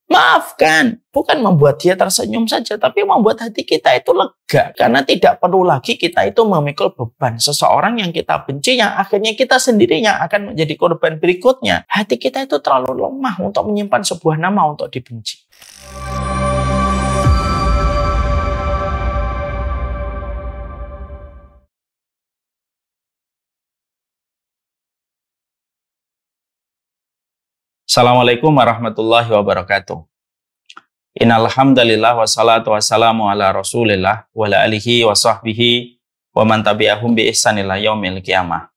Maafkan, bukan membuat dia tersenyum saja, tapi membuat hati kita itu lega. Karena tidak perlu lagi kita itu memikul beban seseorang yang kita benci, yang akhirnya kita sendiri yang akan menjadi korban berikutnya. Hati kita itu terlalu lemah untuk menyimpan sebuah nama untuk dibenci. Assalamualaikum warahmatullahi wabarakatuh. Innal hamdalillah wassalatu wassalamu ala Rasulillah wa ala alihi wa sahbihi wa man tabi'ahum bi ihsan ila yaumil qiyamah.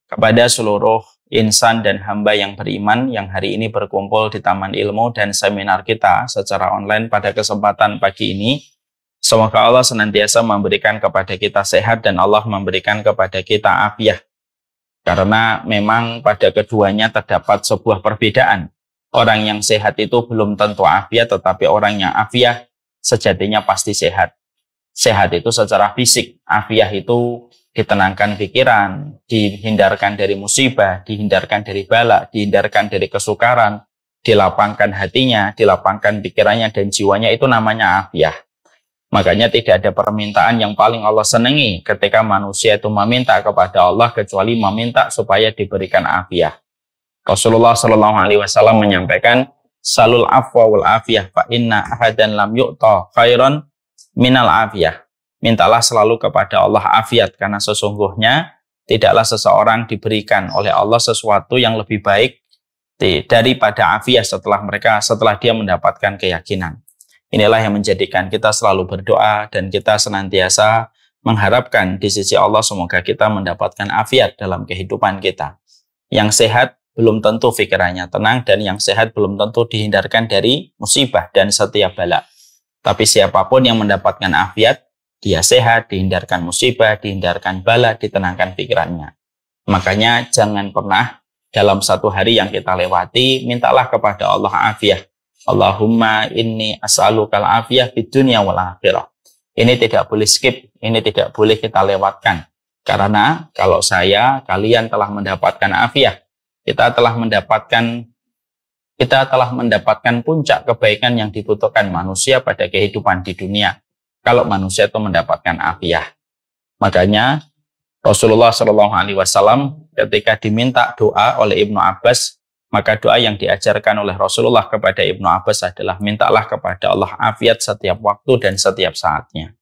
Kepada seluruh insan dan hamba yang beriman yang hari ini berkumpul di Taman Ilmu dan seminar kita secara online pada kesempatan pagi ini, semoga Allah senantiasa memberikan kepada kita sehat dan Allah memberikan kepada kita afiah. Karena memang pada keduanya terdapat sebuah perbedaan. Orang yang sehat itu belum tentu afiat, tetapi orang yang afiat sejatinya pasti sehat. Sehat itu secara fisik, afiat itu ditenangkan pikiran, dihindarkan dari musibah, dihindarkan dari bala, dihindarkan dari kesukaran, dilapangkan hatinya, dilapangkan pikirannya dan jiwanya, itu namanya afiat. Makanya tidak ada permintaan yang paling Allah senangi ketika manusia itu meminta kepada Allah kecuali meminta supaya diberikan afiah. Rasulullah Shallallahu Alaihi Wasallam menyampaikan, salul afwa wal afiyah fa inna ahadan lam yu'ta khairan minal afiyah. Mintalah selalu kepada Allah afiat, karena sesungguhnya tidaklah seseorang diberikan oleh Allah sesuatu yang lebih baik daripada afiat setelah dia mendapatkan keyakinan. Inilah yang menjadikan kita selalu berdoa dan kita senantiasa mengharapkan di sisi Allah semoga kita mendapatkan afiat dalam kehidupan kita. Yang sehat belum tentu pikirannya tenang, dan yang sehat belum tentu dihindarkan dari musibah dan setiap bala. Tapi siapapun yang mendapatkan afiat, dia sehat, dihindarkan musibah, dihindarkan bala, ditenangkan pikirannya. Makanya jangan pernah dalam satu hari yang kita lewati, mintalah kepada Allah afiat. Allahumma inni as'alukal afiyah fid dunya wal akhirah. Ini tidak boleh skip, ini tidak boleh kita lewatkan. Karena kalau kalian telah mendapatkan afiyah, kita telah mendapatkan puncak kebaikan yang dibutuhkan manusia pada kehidupan di dunia. Kalau manusia itu mendapatkan afiyah. Makanya Rasulullah Shallallahu Alaihi Wasallam ketika diminta doa oleh Ibnu Abbas, maka doa yang diajarkan oleh Rasulullah kepada Ibnu Abbas adalah mintalah kepada Allah afiat setiap waktu dan setiap saatnya.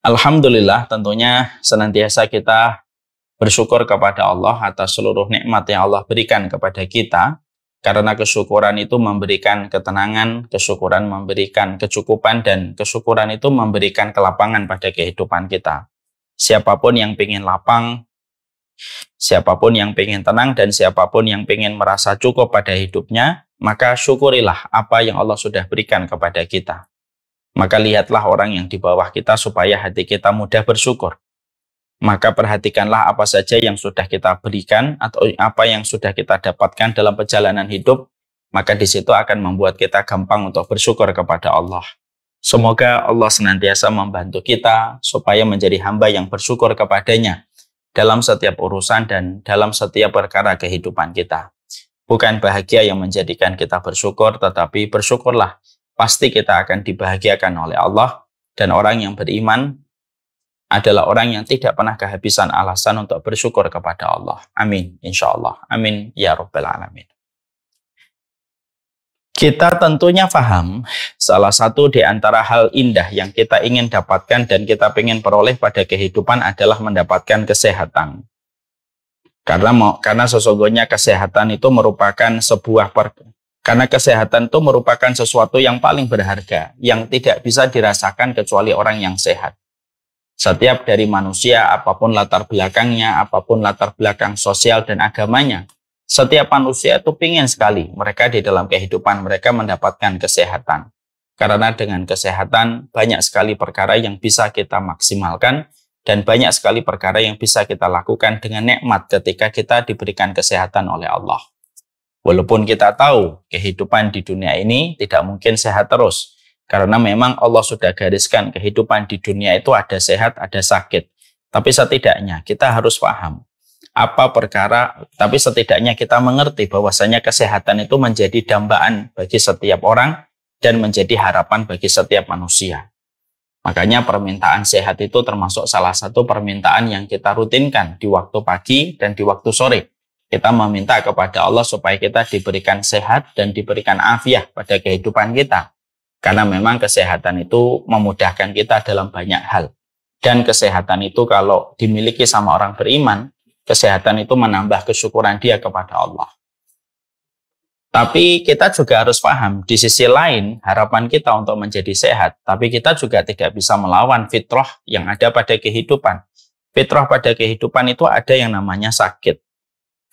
Alhamdulillah, tentunya senantiasa kita bersyukur kepada Allah atas seluruh nikmat yang Allah berikan kepada kita, karena kesyukuran itu memberikan ketenangan, kesyukuran memberikan kecukupan, dan kesyukuran itu memberikan kelapangan pada kehidupan kita. Siapapun yang ingin lapang, siapapun yang ingin tenang, dan siapapun yang ingin merasa cukup pada hidupnya, maka syukurilah apa yang Allah sudah berikan kepada kita. Maka lihatlah orang yang di bawah kita supaya hati kita mudah bersyukur. Maka perhatikanlah apa saja yang sudah kita berikan atau apa yang sudah kita dapatkan dalam perjalanan hidup, maka di situ akan membuat kita gampang untuk bersyukur kepada Allah. Semoga Allah senantiasa membantu kita supaya menjadi hamba yang bersyukur kepadanya dalam setiap urusan dan dalam setiap perkara kehidupan kita. Bukan bahagia yang menjadikan kita bersyukur, tetapi bersyukurlah. Pasti kita akan dibahagiakan oleh Allah, dan orang yang beriman adalah orang yang tidak pernah kehabisan alasan untuk bersyukur kepada Allah. Amin, insya Allah. Amin, ya Rabbal Alamin. Kita tentunya paham salah satu di antara hal indah yang kita ingin dapatkan dan kita ingin peroleh pada kehidupan adalah mendapatkan kesehatan. Karena sesungguhnya kesehatan itu merupakan sesuatu yang paling berharga, yang tidak bisa dirasakan kecuali orang yang sehat. Setiap dari manusia, apapun latar belakangnya, apapun latar belakang sosial dan agamanya, setiap manusia itu ingin sekali mereka di dalam kehidupan mereka mendapatkan kesehatan. Karena dengan kesehatan banyak sekali perkara yang bisa kita maksimalkan dan banyak sekali perkara yang bisa kita lakukan dengan nikmat ketika kita diberikan kesehatan oleh Allah. Walaupun kita tahu kehidupan di dunia ini tidak mungkin sehat terus. Karena memang Allah sudah gariskan kehidupan di dunia itu ada sehat, ada sakit. Tapi setidaknya kita harus paham apa perkara, tapi setidaknya kita mengerti bahwasanya kesehatan itu menjadi dambaan bagi setiap orang dan menjadi harapan bagi setiap manusia. Makanya permintaan sehat itu termasuk salah satu permintaan yang kita rutinkan di waktu pagi dan di waktu sore. Kita meminta kepada Allah supaya kita diberikan sehat dan diberikan afiah pada kehidupan kita. Karena memang kesehatan itu memudahkan kita dalam banyak hal. Dan kesehatan itu kalau dimiliki sama orang beriman, kesehatan itu menambah kesyukuran dia kepada Allah. Tapi kita juga harus paham, di sisi lain harapan kita untuk menjadi sehat, tapi kita juga tidak bisa melawan fitrah yang ada pada kehidupan. Fitrah pada kehidupan itu ada yang namanya sakit.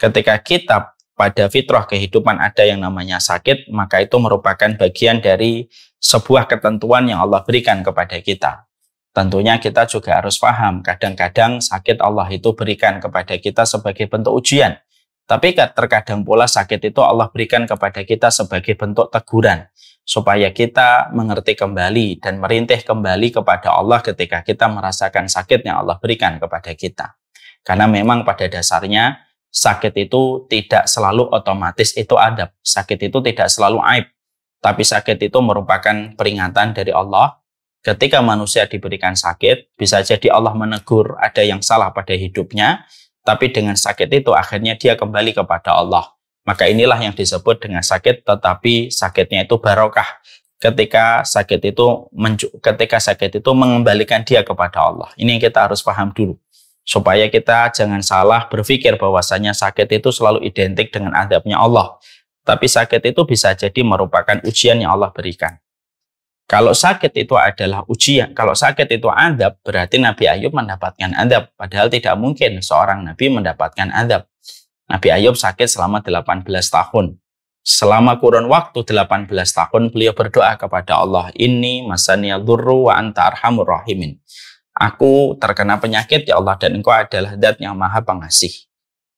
Ketika kita pada fitrah kehidupan ada yang namanya sakit, maka itu merupakan bagian dari sebuah ketentuan yang Allah berikan kepada kita. Tentunya kita juga harus paham, kadang-kadang sakit Allah itu berikan kepada kita sebagai bentuk ujian. Tapi terkadang pula sakit itu Allah berikan kepada kita sebagai bentuk teguran, supaya kita mengerti kembali dan merintih kembali kepada Allah ketika kita merasakan sakit yang Allah berikan kepada kita. Karena memang pada dasarnya, sakit itu tidak selalu otomatis itu adab. Sakit itu tidak selalu aib. Tapi sakit itu merupakan peringatan dari Allah. Ketika manusia diberikan sakit, bisa jadi Allah menegur ada yang salah pada hidupnya. Tapi dengan sakit itu akhirnya dia kembali kepada Allah. Maka inilah yang disebut dengan sakit, tetapi sakitnya itu barokah. Ketika sakit itu mengembalikan dia kepada Allah. Ini yang kita harus paham dulu. Supaya kita jangan salah berpikir bahwasanya sakit itu selalu identik dengan adabnya Allah. Tapi sakit itu bisa jadi merupakan ujian yang Allah berikan. Kalau sakit itu adalah ujian, kalau sakit itu adab, berarti Nabi Ayub mendapatkan adab. Padahal tidak mungkin seorang Nabi mendapatkan adab. Nabi Ayub sakit selama 18 tahun. Selama kurun waktu 18 tahun, beliau berdoa kepada Allah, Inni masaniyad durru wa anta arhamur rahimin. Aku terkena penyakit, ya Allah, dan Engkau adalah Zat yang Maha Pengasih.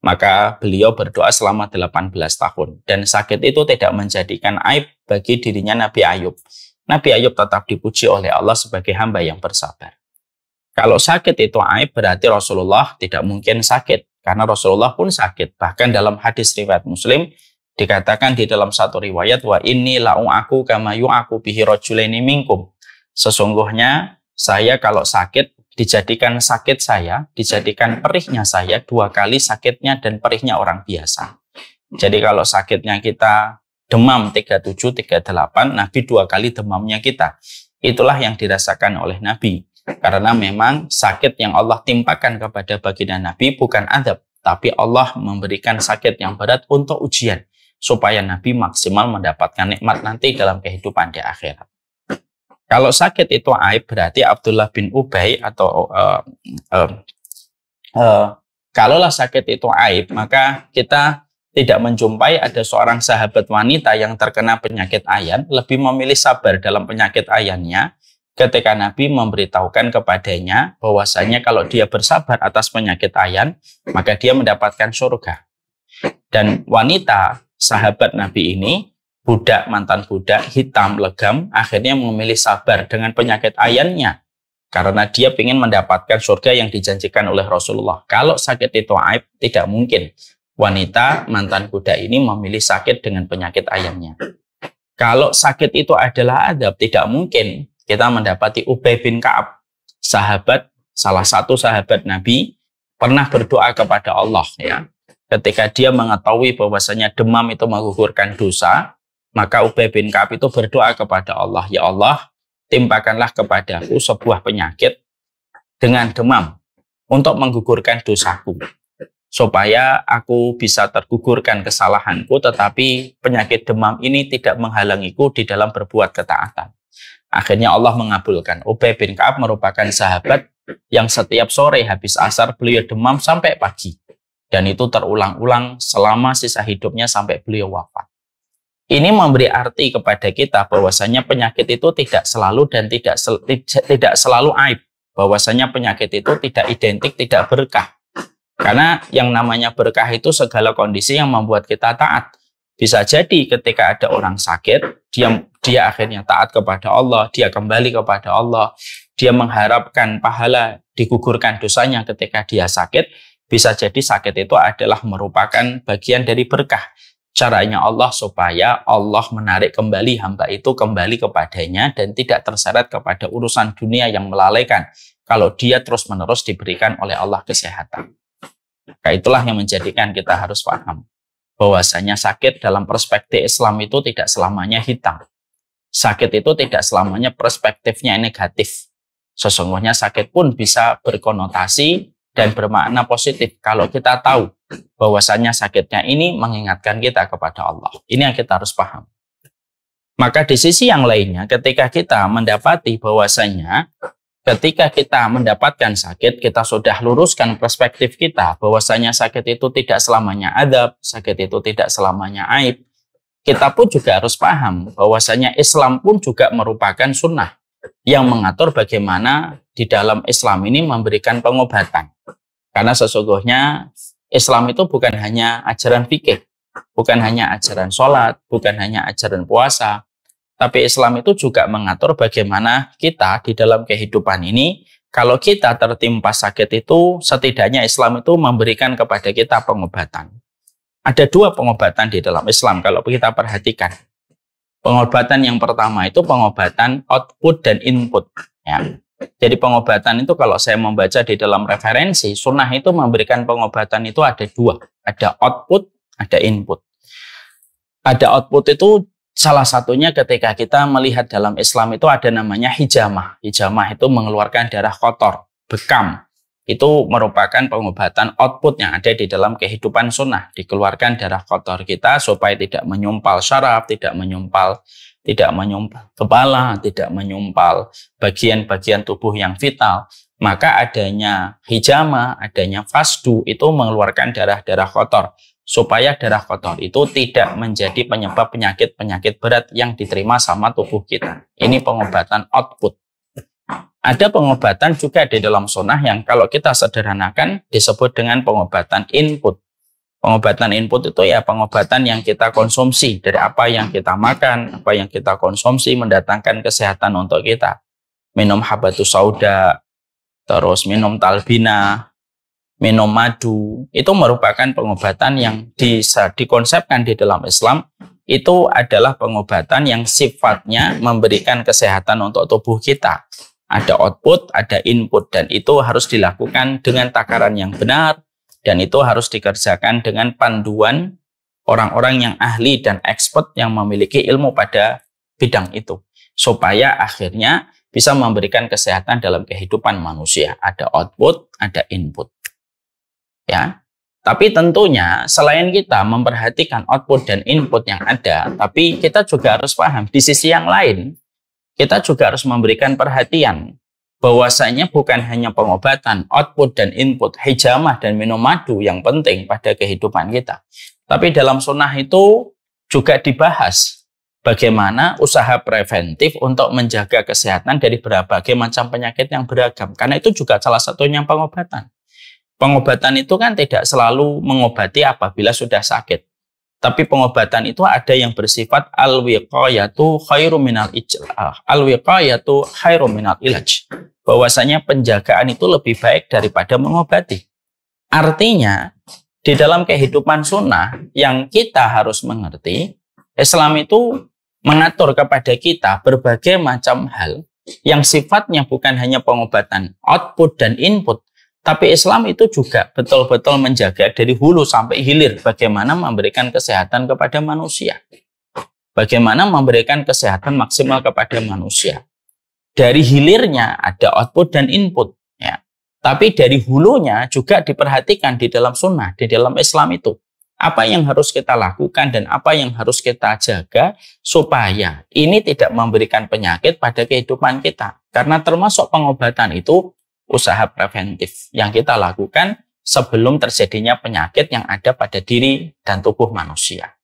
Maka beliau berdoa selama 18 tahun. Dan sakit itu tidak menjadikan aib bagi dirinya Nabi Ayub. Nabi Ayub tetap dipuji oleh Allah sebagai hamba yang bersabar. Kalau sakit itu aib, berarti Rasulullah tidak mungkin sakit. Karena Rasulullah pun sakit. Bahkan dalam hadis riwayat Muslim, dikatakan di dalam satu riwayat, Wa inni la'u'aku kama yu'aku bihi rajulaini minkum. Sesungguhnya, saya kalau sakit, dijadikan perihnya saya 2 kali sakitnya dan perihnya orang biasa. Jadi kalau sakitnya kita demam 37, 38, Nabi 2 kali demamnya kita. Itulah yang dirasakan oleh Nabi. Karena memang sakit yang Allah timpakan kepada baginda Nabi bukan adab, tapi Allah memberikan sakit yang berat untuk ujian, supaya Nabi maksimal mendapatkan nikmat nanti dalam kehidupan di akhirat. Kalau sakit itu aib, berarti Abdullah bin Ubay atau kalaulah sakit itu aib, maka kita tidak menjumpai ada seorang sahabat wanita yang terkena penyakit ayan, lebih memilih sabar dalam penyakit ayannya, ketika Nabi memberitahukan kepadanya bahwasanya kalau dia bersabar atas penyakit ayan, maka dia mendapatkan surga. Dan wanita, sahabat Nabi ini, mantan budak, hitam, legam, akhirnya memilih sabar dengan penyakit ayannya. Karena dia ingin mendapatkan surga yang dijanjikan oleh Rasulullah. Kalau sakit itu aib, tidak mungkin wanita mantan budak ini memilih sakit dengan penyakit ayannya. Kalau sakit itu adalah adab, tidak mungkin kita mendapati Ubay bin Ka'ab, salah satu sahabat Nabi, pernah berdoa kepada Allah. Ya. Ketika dia mengetahui bahwasanya demam itu menggugurkan dosa, maka Ubay bin Ka'ab itu berdoa kepada Allah, Ya Allah, timpakanlah kepadaku sebuah penyakit dengan demam untuk menggugurkan dosaku, supaya aku bisa tergugurkan kesalahanku, tetapi penyakit demam ini tidak menghalangiku di dalam berbuat ketaatan. Akhirnya Allah mengabulkan. Ubay bin Ka'ab merupakan sahabat yang setiap sore habis asar beliau demam sampai pagi. Dan itu terulang-ulang selama sisa hidupnya sampai beliau wafat. Ini memberi arti kepada kita bahwasanya penyakit itu tidak selalu dan tidak selalu aib. Bahwasanya penyakit itu tidak identik, tidak berkah. Karena yang namanya berkah itu segala kondisi yang membuat kita taat. Bisa jadi ketika ada orang sakit, dia akhirnya taat kepada Allah, dia kembali kepada Allah, dia mengharapkan pahala digugurkan dosanya ketika dia sakit, bisa jadi sakit itu adalah merupakan bagian dari berkah. Caranya Allah supaya Allah menarik kembali hamba itu kembali kepadanya dan tidak terseret kepada urusan dunia yang melalaikan kalau dia terus-menerus diberikan oleh Allah kesehatan. Nah, itulah yang menjadikan kita harus paham bahwasanya sakit dalam perspektif Islam itu tidak selamanya hitam. Sakit itu tidak selamanya perspektifnya negatif. Sesungguhnya sakit pun bisa berkonotasi dan bermakna positif kalau kita tahu bahwasanya sakitnya ini mengingatkan kita kepada Allah. Ini yang kita harus paham. Maka di sisi yang lainnya, ketika kita mendapati bahwasanya ketika kita mendapatkan sakit, kita sudah luruskan perspektif kita bahwasanya sakit itu tidak selamanya adab, sakit itu tidak selamanya aib. Kita pun juga harus paham bahwasanya Islam pun juga merupakan sunnah yang mengatur bagaimana di dalam Islam ini memberikan pengobatan. Karena sesungguhnya Islam itu bukan hanya ajaran fikih, bukan hanya ajaran sholat, bukan hanya ajaran puasa, tapi Islam itu juga mengatur bagaimana kita di dalam kehidupan ini, kalau kita tertimpa sakit itu, setidaknya Islam itu memberikan kepada kita pengobatan. Ada dua pengobatan di dalam Islam kalau kita perhatikan. Pengobatan yang pertama itu pengobatan output dan input. Ya. Jadi pengobatan itu kalau saya membaca di dalam referensi, sunnah itu memberikan pengobatan itu ada dua. Ada output, ada input. Ada output itu salah satunya ketika kita melihat dalam Islam itu ada namanya hijamah. Hijamah itu mengeluarkan darah kotor, bekam. Itu merupakan pengobatan output yang ada di dalam kehidupan sunnah. Dikeluarkan darah kotor kita supaya tidak menyumpal syaraf, tidak menyumpal kepala, tidak menyumpal bagian-bagian tubuh yang vital. Maka adanya hijamah, adanya fasdu itu mengeluarkan darah-darah kotor. Supaya darah kotor itu tidak menjadi penyebab penyakit-penyakit berat yang diterima sama tubuh kita. Ini pengobatan output. Ada pengobatan juga di dalam sunnah yang kalau kita sederhanakan disebut dengan pengobatan input. Pengobatan input itu ya pengobatan yang kita konsumsi dari apa yang kita makan, apa yang kita konsumsi mendatangkan kesehatan untuk kita. Minum habatus sauda, terus minum talbina, minum madu, itu merupakan pengobatan yang dikonsepkan di dalam Islam. Itu adalah pengobatan yang sifatnya memberikan kesehatan untuk tubuh kita. Ada output, ada input, dan itu harus dilakukan dengan takaran yang benar, dan itu harus dikerjakan dengan panduan orang-orang yang ahli dan expert yang memiliki ilmu pada bidang itu. Supaya akhirnya bisa memberikan kesehatan dalam kehidupan manusia. Ada output, ada input. Ya. Tapi tentunya selain kita memperhatikan output dan input yang ada, tapi kita juga harus paham di sisi yang lain, kita juga harus memberikan perhatian bahwasanya bukan hanya pengobatan, output dan input, hijamah dan minum madu yang penting pada kehidupan kita. Tapi dalam sunnah itu juga dibahas bagaimana usaha preventif untuk menjaga kesehatan dari berbagai macam penyakit yang beragam. Karena itu juga salah satunya pengobatan. Pengobatan itu kan tidak selalu mengobati apabila sudah sakit. Tapi pengobatan itu ada yang bersifat al-wiqayatu khairu minal ilaj. Bahwasanya penjagaan itu lebih baik daripada mengobati. Artinya, di dalam kehidupan sunnah yang kita harus mengerti, Islam itu mengatur kepada kita berbagai macam hal yang sifatnya bukan hanya pengobatan output dan input, tapi Islam itu juga betul-betul menjaga dari hulu sampai hilir bagaimana memberikan kesehatan kepada manusia. Bagaimana memberikan kesehatan maksimal kepada manusia. Dari hilirnya ada output dan input. Ya. Tapi dari hulunya juga diperhatikan di dalam sunnah, di dalam Islam itu. Apa yang harus kita lakukan dan apa yang harus kita jaga supaya ini tidak memberikan penyakit pada kehidupan kita. Karena termasuk pengobatan itu usaha preventif yang kita lakukan sebelum terjadinya penyakit yang ada pada diri dan tubuh manusia.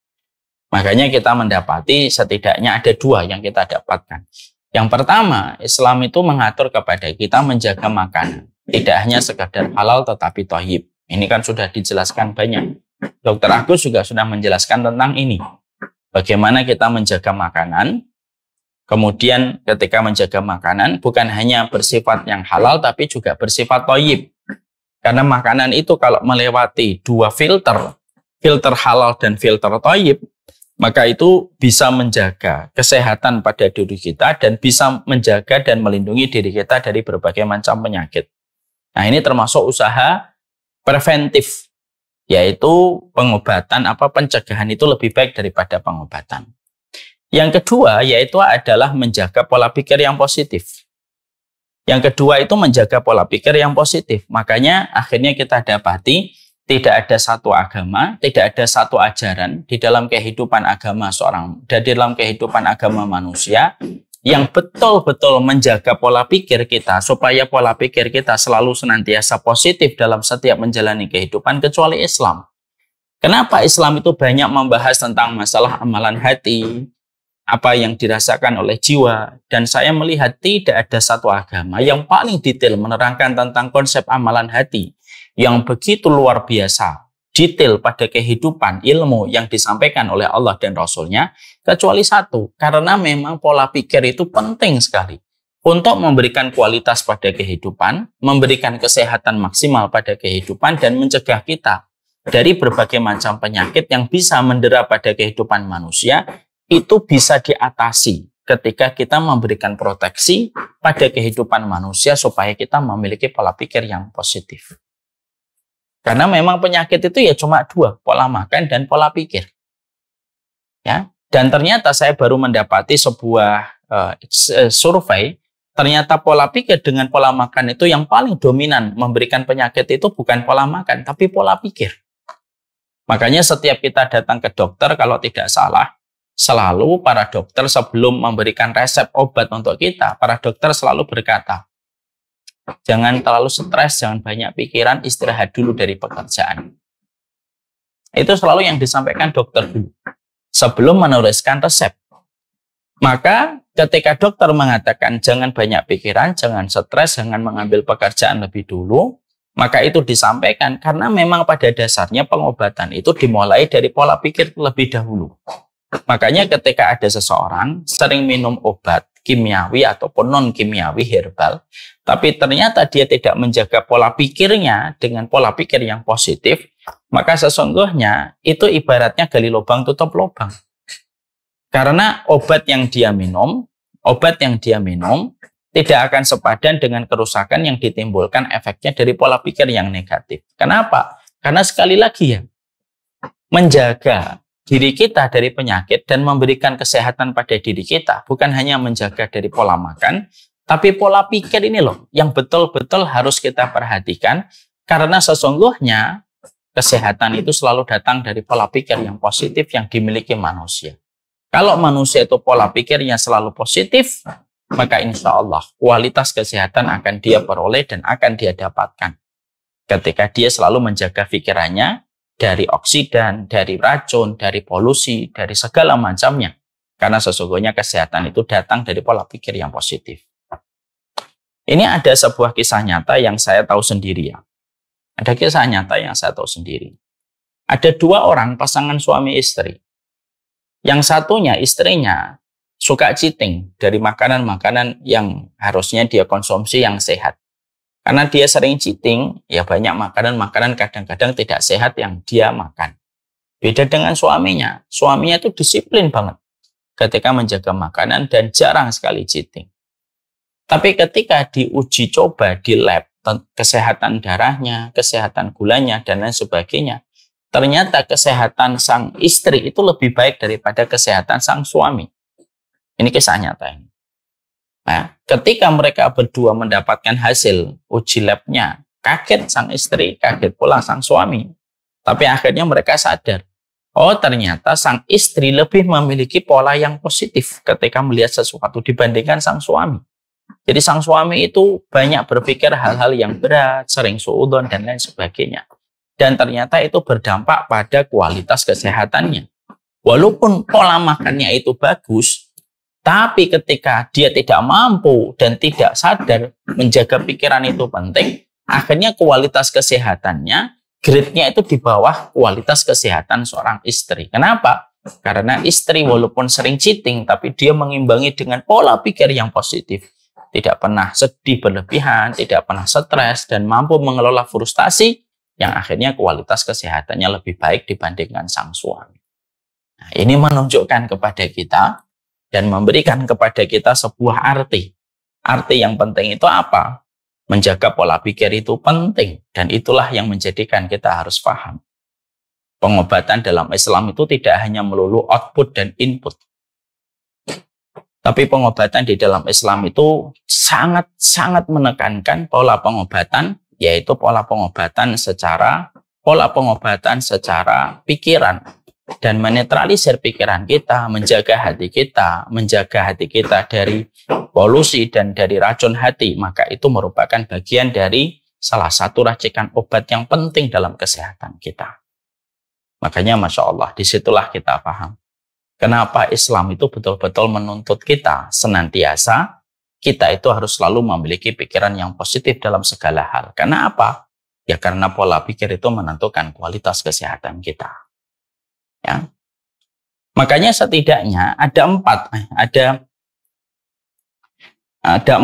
Makanya kita mendapati setidaknya ada dua yang kita dapatkan. Yang pertama, Islam itu mengatur kepada kita menjaga makanan. Tidak hanya sekadar halal tetapi thayyib. Ini kan sudah dijelaskan banyak. Dr. Agus juga sudah menjelaskan tentang ini. Bagaimana kita menjaga makanan. Kemudian ketika menjaga makanan bukan hanya bersifat yang halal tapi juga bersifat thayyib. Karena makanan itu kalau melewati dua filter, filter halal dan filter thayyib, maka itu bisa menjaga kesehatan pada diri kita dan bisa menjaga dan melindungi diri kita dari berbagai macam penyakit. Nah, ini termasuk usaha preventif, yaitu pengobatan pencegahan itu lebih baik daripada pengobatan. Yang kedua yaitu adalah menjaga pola pikir yang positif. Yang kedua itu menjaga pola pikir yang positif. Makanya akhirnya kita dapati tidak ada satu agama, tidak ada satu ajaran di dalam kehidupan agama dan dalam kehidupan agama manusia yang betul-betul menjaga pola pikir kita supaya pola pikir kita selalu senantiasa positif dalam setiap menjalani kehidupan kecuali Islam. Kenapa Islam itu banyak membahas tentang masalah amalan hati, apa yang dirasakan oleh jiwa, dan saya melihat tidak ada satu agama yang paling detail menerangkan tentang konsep amalan hati yang begitu luar biasa, detail pada kehidupan ilmu yang disampaikan oleh Allah dan Rasul-Nya, kecuali satu, karena memang pola pikir itu penting sekali untuk memberikan kualitas pada kehidupan, memberikan kesehatan maksimal pada kehidupan, dan mencegah kita dari berbagai macam penyakit yang bisa mendera pada kehidupan manusia. Itu bisa diatasi ketika kita memberikan proteksi pada kehidupan manusia supaya kita memiliki pola pikir yang positif. Karena memang penyakit itu ya cuma dua, pola makan dan pola pikir. Ya, dan ternyata saya baru mendapati sebuah survei, ternyata pola pikir dengan pola makan itu yang paling dominan memberikan penyakit itu bukan pola makan, tapi pola pikir. Makanya setiap kita datang ke dokter, kalau tidak salah, selalu para dokter sebelum memberikan resep obat untuk kita, para dokter selalu berkata, jangan terlalu stres, jangan banyak pikiran, istirahat dulu dari pekerjaan. Itu selalu yang disampaikan dokter dulu, sebelum menuliskan resep. Maka ketika dokter mengatakan jangan banyak pikiran, jangan stres, jangan mengambil pekerjaan lebih dulu, maka itu disampaikan karena memang pada dasarnya pengobatan itu dimulai dari pola pikir terlebih dahulu. Makanya ketika ada seseorang sering minum obat kimiawi ataupun non-kimiawi herbal, tapi ternyata dia tidak menjaga pola pikirnya dengan pola pikir yang positif, maka sesungguhnya itu ibaratnya gali lubang tutup lubang. Karena obat yang dia minum tidak akan sepadan dengan kerusakan yang ditimbulkan efeknya dari pola pikir yang negatif. Kenapa? Karena sekali lagi ya, menjaga diri kita dari penyakit dan memberikan kesehatan pada diri kita bukan hanya menjaga dari pola makan, tapi pola pikir ini loh yang betul-betul harus kita perhatikan, karena sesungguhnya kesehatan itu selalu datang dari pola pikir yang positif yang dimiliki manusia. Kalau manusia itu pola pikirnya selalu positif, maka insya Allah kualitas kesehatan akan dia peroleh dan akan dia dapatkan ketika dia selalu menjaga pikirannya dari oksidan, dari racun, dari polusi, dari segala macamnya. Karena sesungguhnya kesehatan itu datang dari pola pikir yang positif. Ini ada sebuah kisah nyata yang saya tahu sendiri ya. Ada kisah nyata yang saya tahu sendiri. Ada dua orang pasangan suami istri. Yang satunya istrinya suka cheating dari makanan-makanan yang harusnya dia konsumsi yang sehat. Karena dia sering cheating, ya banyak makanan-makanan kadang-kadang tidak sehat yang dia makan. Beda dengan suaminya. Suaminya itu disiplin banget ketika menjaga makanan dan jarang sekali cheating. Tapi ketika diuji coba di lab, kesehatan darahnya, kesehatan gulanya, dan lain sebagainya, ternyata kesehatan sang istri itu lebih baik daripada kesehatan sang suami. Ini kisah nyata ini. Nah, ketika mereka berdua mendapatkan hasil uji labnya, kaget sang istri, kaget pula sang suami. Tapi akhirnya mereka sadar, oh ternyata sang istri lebih memiliki pola yang positif ketika melihat sesuatu dibandingkan sang suami. Jadi sang suami itu banyak berpikir hal-hal yang berat, sering suudzon dan lain sebagainya. Dan ternyata itu berdampak pada kualitas kesehatannya. Walaupun pola makannya itu bagus, tapi ketika dia tidak mampu dan tidak sadar menjaga pikiran itu penting, akhirnya kualitas kesehatannya, grade-nya itu di bawah kualitas kesehatan seorang istri. Kenapa? Karena istri walaupun sering cheating, tapi dia mengimbangi dengan pola pikir yang positif. tidak pernah sedih berlebihan, tidak pernah stres, dan mampu mengelola frustasi yang akhirnya kualitas kesehatannya lebih baik dibandingkan sang suami. Nah, ini menunjukkan kepada kita dan memberikan kepada kita sebuah arti. Arti yang penting itu apa? Menjaga pola pikir itu penting, dan itulah yang menjadikan kita harus paham. Pengobatan dalam Islam itu tidak hanya melulu output dan input. Tapi pengobatan di dalam Islam itu sangat-sangat menekankan pola pengobatan, yaitu pola pengobatan secara pikiran. Dan menetralisir pikiran kita, menjaga hati kita dari polusi dan dari racun hati, maka itu merupakan bagian dari salah satu racikan obat yang penting dalam kesehatan kita. Makanya Masya Allah, disitulah kita paham kenapa Islam itu betul-betul menuntut kita senantiasa, kita itu harus selalu memiliki pikiran yang positif dalam segala hal. Karena apa? Ya karena pola pikir itu menentukan kualitas kesehatan kita. Ya. Makanya setidaknya ada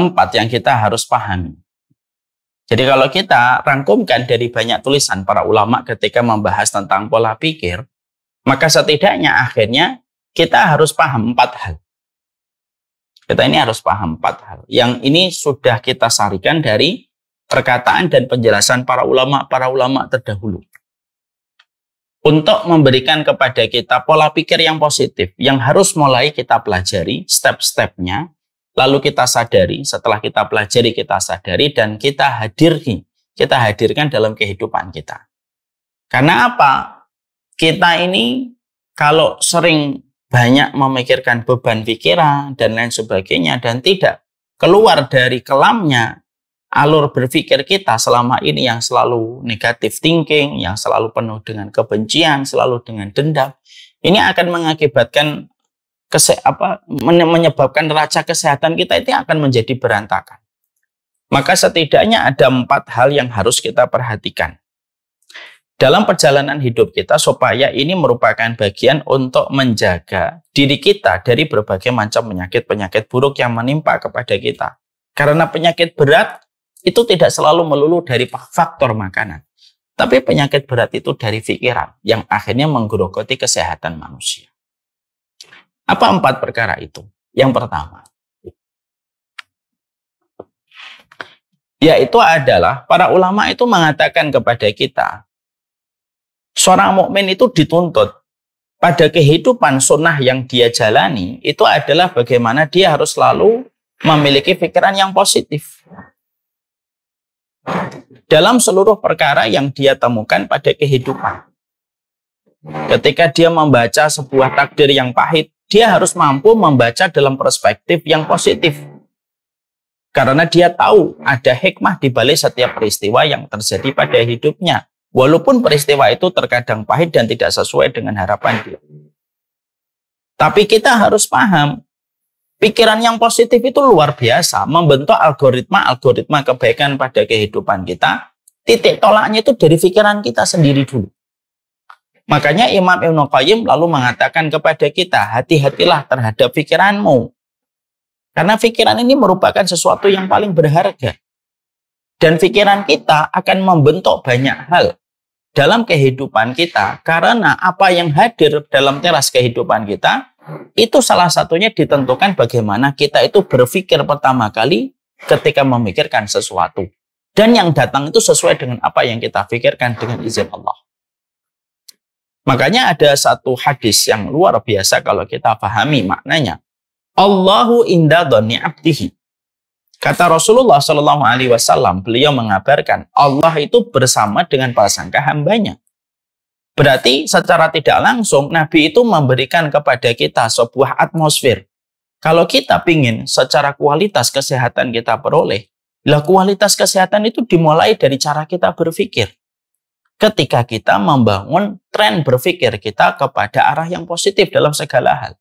empat yang kita harus pahami. Jadi kalau kita rangkumkan dari banyak tulisan para ulama ketika membahas tentang pola pikir, maka setidaknya akhirnya kita harus paham 4 hal. Kita ini harus paham 4 hal. Yang ini sudah kita sarikan dari perkataan dan penjelasan para ulama terdahulu. Untuk memberikan kepada kita pola pikir yang positif, yang harus mulai kita pelajari step-stepnya, lalu kita sadari, setelah kita pelajari, kita sadari, dan kita hadirkan dalam kehidupan kita. Karena apa? Kita ini kalau sering banyak memikirkan beban pikiran dan lain sebagainya, dan tidak keluar dari kelamnya alur berpikir kita selama ini yang selalu negative thinking, yang selalu penuh dengan kebencian, selalu dengan dendam, ini akan mengakibatkan menyebabkan neraca kesehatan kita itu akan menjadi berantakan. Maka setidaknya ada 4 hal yang harus kita perhatikan dalam perjalanan hidup kita, supaya ini merupakan bagian untuk menjaga diri kita dari berbagai macam penyakit buruk yang menimpa kepada kita. Karena penyakit berat itu tidak selalu melulu dari faktor makanan, tapi penyakit berat itu dari pikiran yang akhirnya menggerogoti kesehatan manusia. Apa 4 perkara itu? Yang pertama, yaitu adalah para ulama itu mengatakan kepada kita, seorang mukmin itu dituntut pada kehidupan sunnah yang dia jalani, itu adalah bagaimana dia harus selalu memiliki pikiran yang positif dalam seluruh perkara yang dia temukan pada kehidupan. Ketika dia membaca sebuah takdir yang pahit, dia harus mampu membaca dalam perspektif yang positif. Karena dia tahu ada hikmah di balik setiap peristiwa yang terjadi pada hidupnya. Walaupun peristiwa itu terkadang pahit dan tidak sesuai dengan harapan dia. Tapi kita harus paham, pikiran yang positif itu luar biasa, membentuk algoritma kebaikan pada kehidupan kita. Titik tolaknya itu dari pikiran kita sendiri dulu. Makanya Imam Ibnu Qayyim lalu mengatakan kepada kita, hati-hatilah terhadap pikiranmu. Karena pikiran ini merupakan sesuatu yang paling berharga. Dan pikiran kita akan membentuk banyak hal dalam kehidupan kita. Karena apa yang hadir dalam teras kehidupan kita, itu salah satunya ditentukan bagaimana kita itu berpikir pertama kali ketika memikirkan sesuatu. Dan yang datang itu sesuai dengan apa yang kita pikirkan dengan izin Allah. Makanya ada satu hadis yang luar biasa kalau kita pahami maknanya. Allahu inda dhonni abdihi. Kata Rasulullah SAW, beliau mengabarkan Allah itu bersama dengan prasangka hambanya. Berarti secara tidak langsung Nabi itu memberikan kepada kita sebuah atmosfer. Kalau kita ingin secara kualitas kesehatan kita peroleh, kualitas kesehatan itu dimulai dari cara kita berpikir. Ketika kita membangun tren berpikir kita kepada arah yang positif dalam segala hal.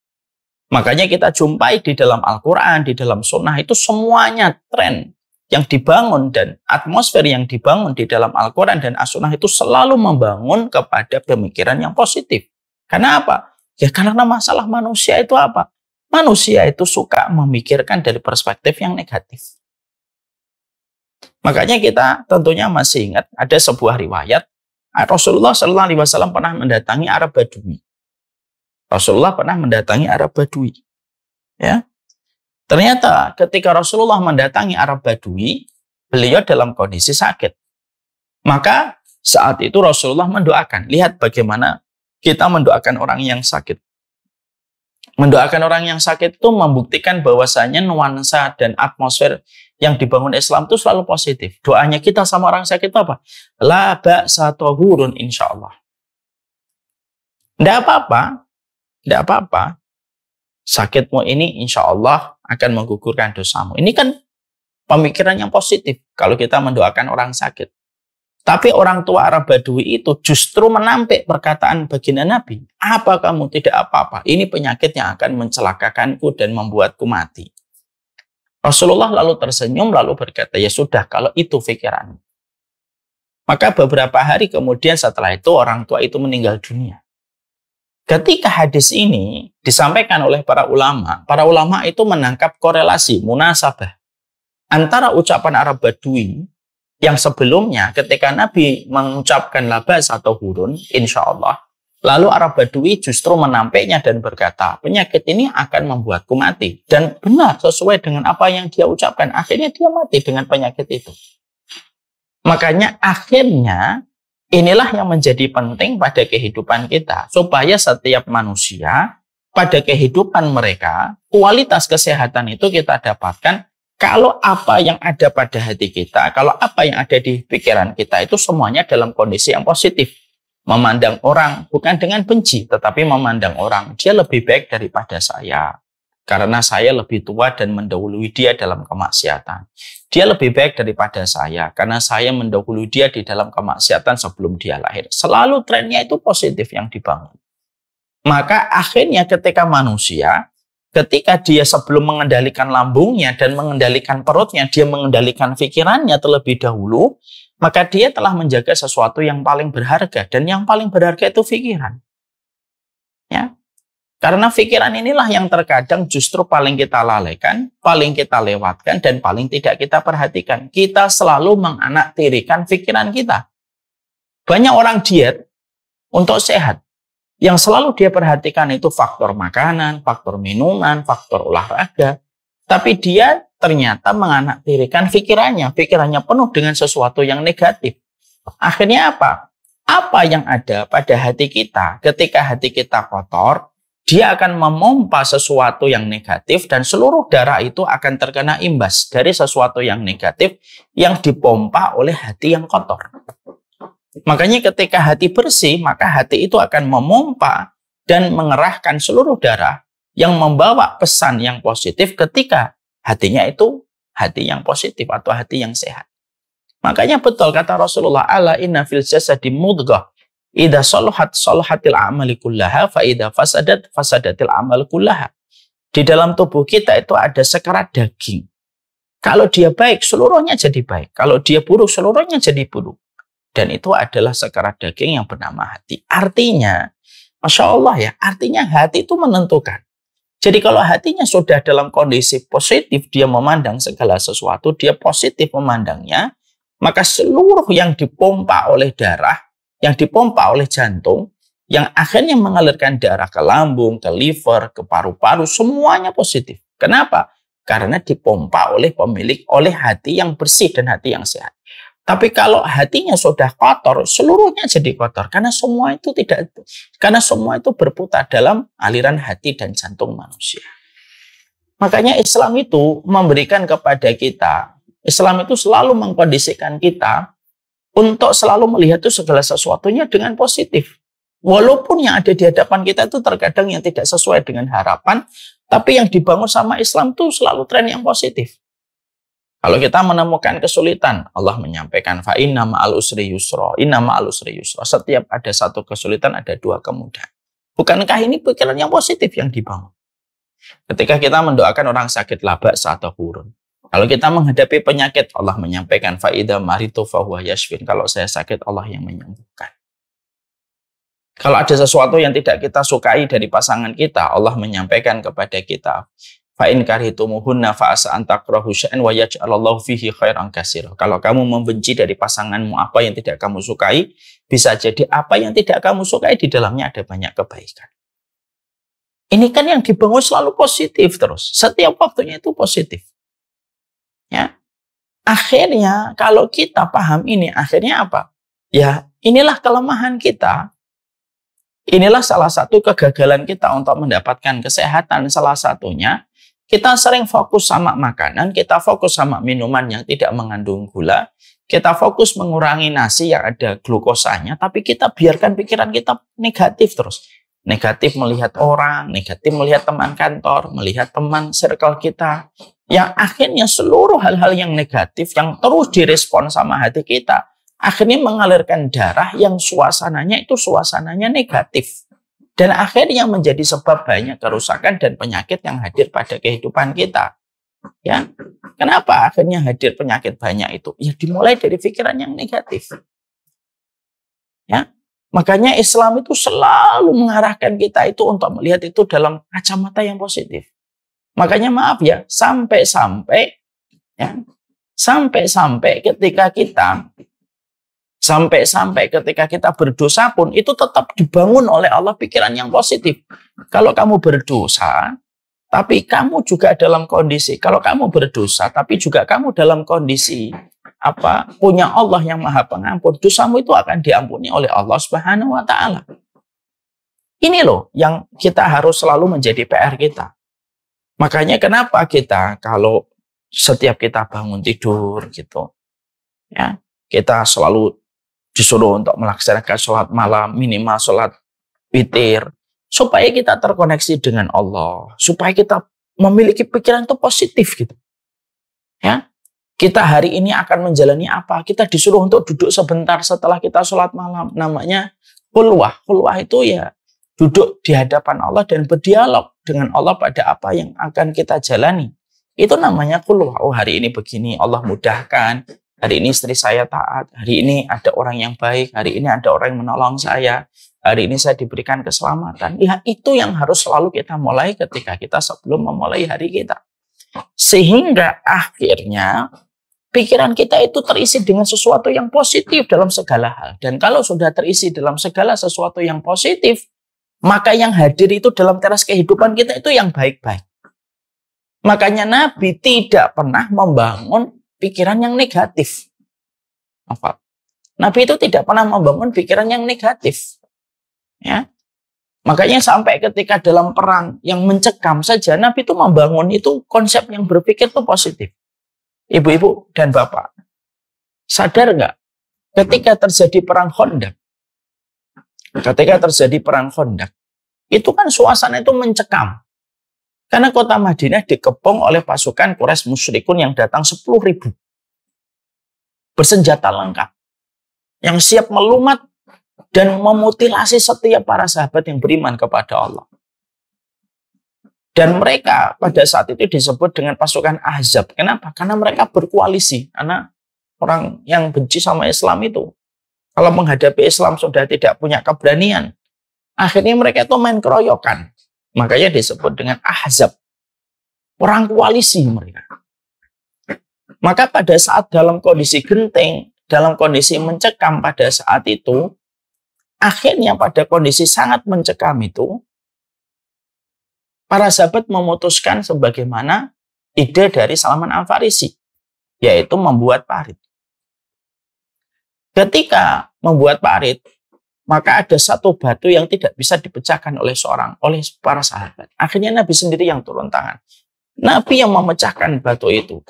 Makanya kita jumpai di dalam Al-Quran, di dalam Sunnah itu semuanya tren yang dibangun dan atmosfer yang dibangun di dalam Al-Quran dan As-Sunnah itu selalu membangun kepada pemikiran yang positif. Karena apa? Ya karena masalah manusia itu apa? Manusia itu suka memikirkan dari perspektif yang negatif. Makanya kita tentunya masih ingat ada sebuah riwayat Rasulullah Shallallahu Alaihi Wasallam pernah mendatangi Arab Badui. Rasulullah pernah mendatangi Arab Badui. Ya, ternyata ketika Rasulullah mendatangi Arab Badui, beliau dalam kondisi sakit. Maka saat itu Rasulullah mendoakan. Lihat bagaimana kita mendoakan orang yang sakit. Mendoakan orang yang sakit itu membuktikan bahwasanya nuansa dan atmosfer yang dibangun Islam itu selalu positif. Doanya kita sama orang sakit apa? La ba'sa tahurun insyaallah. Tidak apa-apa. Tidak apa-apa. Sakitmu ini insyaallah akan menggugurkan dosamu. Ini kan pemikiran yang positif kalau kita mendoakan orang sakit. Tapi orang tua Arab Badui itu justru menampik perkataan baginda Nabi. Apa kamu tidak apa-apa? Ini penyakit yang akan mencelakakanku dan membuatku mati. Rasulullah lalu tersenyum lalu berkata, ya sudah kalau itu pikiranmu. Maka beberapa hari kemudian setelah itu orang tua itu meninggal dunia. Ketika hadis ini disampaikan oleh para ulama itu menangkap korelasi, munasabah antara ucapan Arab Badui yang sebelumnya ketika Nabi mengucapkan labas atau hurun, insya Allah, lalu Arab Badui justru menampiknya dan berkata, penyakit ini akan membuatku mati. Dan benar sesuai dengan apa yang dia ucapkan. Akhirnya dia mati dengan penyakit itu. Makanya akhirnya inilah yang menjadi penting pada kehidupan kita. Supaya setiap manusia pada kehidupan mereka, kualitas kesehatan itu kita dapatkan kalau apa yang ada pada hati kita, kalau apa yang ada di pikiran kita itu semuanya dalam kondisi yang positif. Memandang orang bukan dengan benci, tetapi memandang orang, dia lebih baik daripada saya. Karena saya lebih tua dan mendahului dia dalam kemaksiatan. Dia lebih baik daripada saya, karena saya mendahului dia di dalam kemaksiatan sebelum dia lahir. Selalu trennya itu positif yang dibangun. Maka akhirnya ketika manusia, ketika dia sebelum mengendalikan lambungnya dan mengendalikan perutnya, dia mengendalikan pikirannya terlebih dahulu, maka dia telah menjaga sesuatu yang paling berharga. Dan yang paling berharga itu pikiran. Ya. Karena pikiran inilah yang terkadang justru paling kita lalaikan, paling kita lewatkan, dan paling tidak kita perhatikan. Kita selalu menganaktirikan pikiran kita. Banyak orang diet untuk sehat. Yang selalu dia perhatikan itu faktor makanan, faktor minuman, faktor olahraga. Tapi dia ternyata menganaktirikan pikirannya. Pikirannya penuh dengan sesuatu yang negatif. Akhirnya apa? Apa yang ada pada hati kita? Ketika hati kita kotor, dia akan memompa sesuatu yang negatif dan seluruh darah itu akan terkena imbas dari sesuatu yang negatif yang dipompa oleh hati yang kotor. Makanya ketika hati bersih, maka hati itu akan memompa dan mengerahkan seluruh darah yang membawa pesan yang positif ketika hatinya itu hati yang positif atau hati yang sehat. Makanya betul kata Rasulullah, ala inna fil jasadi mudghah, idza salahat salahatil a'mali kullaha, fa idza fasadat fasadatil a'mal kullaha. Di dalam tubuh kita itu ada sekerat daging. Kalau dia baik, seluruhnya jadi baik. Kalau dia buruk, seluruhnya jadi buruk. Dan itu adalah sekerat daging yang bernama hati. Artinya, Masya Allah ya, artinya hati itu menentukan. Jadi kalau hatinya sudah dalam kondisi positif, dia memandang segala sesuatu, dia positif memandangnya, maka seluruh yang dipompa oleh darah, yang dipompa oleh jantung, yang akhirnya mengalirkan darah ke lambung, ke liver, ke paru-paru, semuanya positif. Kenapa? Karena dipompa oleh pemilik, oleh hati yang bersih dan hati yang sehat. Tapi kalau hatinya sudah kotor, seluruhnya jadi kotor. Karena semua itu berputar dalam aliran hati dan jantung manusia. Makanya Islam itu memberikan kepada kita, Islam itu selalu mengkondisikan kita untuk selalu melihat itu segala sesuatunya dengan positif. Walaupun yang ada di hadapan kita itu terkadang yang tidak sesuai dengan harapan, tapi yang dibangun sama Islam itu selalu tren yang positif. Kalau kita menemukan kesulitan, Allah menyampaikan fa inna ma'al usri yusra, inna ma'al usri yusra. Setiap ada satu kesulitan ada dua kemudahan. Bukankah ini pikiran yang positif yang dibangun? Ketika kita mendoakan orang sakit labak atau hurun. Kalau kita menghadapi penyakit, Allah menyampaikan fa idza maritu fa huwa yashfin. Kalau saya sakit, Allah yang menyembuhkan. Kalau ada sesuatu yang tidak kita sukai dari pasangan kita, Allah menyampaikan kepada kita Fa in karihtumuhunna fa asa an takrahu syai'an wa yaj'alallahu fihi khairan katsira. Kalau kamu membenci dari pasanganmu apa yang tidak kamu sukai, bisa jadi apa yang tidak kamu sukai di dalamnya ada banyak kebaikan. Ini kan yang dibangun selalu positif terus. Setiap waktunya itu positif. Ya. Akhirnya kalau kita paham ini, akhirnya apa? Ya, inilah kelemahan kita. Inilah salah satu kegagalan kita untuk mendapatkan kesehatan. Salah satunya kita sering fokus sama makanan, kita fokus sama minuman yang tidak mengandung gula, kita fokus mengurangi nasi yang ada glukosanya, tapi kita biarkan pikiran kita negatif terus. Negatif melihat orang, negatif melihat teman kantor, melihat teman circle kita. Yang akhirnya seluruh hal-hal yang negatif yang terus direspon sama hati kita, akhirnya mengalirkan darah yang suasananya itu suasananya negatif. Dan akhirnya menjadi sebab banyak kerusakan dan penyakit yang hadir pada kehidupan kita. Ya, kenapa akhirnya hadir penyakit banyak itu? Ya dimulai dari pikiran yang negatif. Ya, makanya Islam itu selalu mengarahkan kita itu untuk melihat itu dalam kacamata yang positif. Makanya maaf ya, sampai-sampai ketika kita berdosa pun itu tetap dibangun oleh Allah pikiran yang positif. Kalau kamu berdosa, tapi kamu juga dalam kondisi, kalau kamu berdosa, tapi juga kamu dalam kondisi punya Allah yang Maha Pengampun, dosamu itu akan diampuni oleh Allah Subhanahu wa Ta'ala. Ini loh yang kita harus selalu menjadi PR kita. Makanya kenapa kita kalau setiap kita bangun tidur gitu, ya kita selalu disuruh untuk melaksanakan sholat malam, minimal sholat witir, supaya kita terkoneksi dengan Allah, supaya kita memiliki pikiran itu positif gitu. Ya, kita hari ini akan menjalani apa? Kita disuruh untuk duduk sebentar setelah kita sholat malam, namanya khulwah. Khulwah itu ya duduk di hadapan Allah dan berdialog dengan Allah pada apa yang akan kita jalani. Itu namanya khulwah. Oh, hari ini begini, Allah mudahkan. Hari ini istri saya taat, hari ini ada orang yang baik, hari ini ada orang yang menolong saya, hari ini saya diberikan keselamatan. Ya, itu yang harus selalu kita mulai ketika kita sebelum memulai hari kita. Sehingga akhirnya pikiran kita itu terisi dengan sesuatu yang positif dalam segala hal. Dan kalau sudah terisi dalam segala sesuatu yang positif, maka yang hadir itu dalam teras kehidupan kita itu yang baik-baik. Makanya Nabi tidak pernah membangun pikiran yang negatif. Nabi itu tidak pernah membangun pikiran yang negatif. Ya. Makanya sampai ketika dalam perang yang mencekam saja, Nabi itu membangun itu konsep yang berpikir itu positif. Ibu-ibu dan bapak, sadar nggak? Ketika terjadi perang Khandaq, itu kan suasana itu mencekam. Karena kota Madinah dikepung oleh pasukan Quraisy musyrikun yang datang 10.000. Bersenjata lengkap. Yang siap melumat dan memutilasi setiap para sahabat yang beriman kepada Allah. Dan mereka pada saat itu disebut dengan pasukan Ahzab. Kenapa? Karena mereka berkoalisi. Karena orang yang benci sama Islam itu, kalau menghadapi Islam sudah tidak punya keberanian, akhirnya mereka itu main keroyokan. Makanya disebut dengan Ahzab. Perang koalisi mereka. Maka pada saat dalam kondisi genting, dalam kondisi mencekam pada saat itu, akhirnya pada kondisi sangat mencekam itu, para sahabat memutuskan sebagaimana ide dari Salman Al-Farisi, yaitu membuat parit. Ketika membuat parit, maka ada satu batu yang tidak bisa dipecahkan oleh para sahabat. Akhirnya Nabi sendiri yang turun tangan. Nabi yang memecahkan batu itu.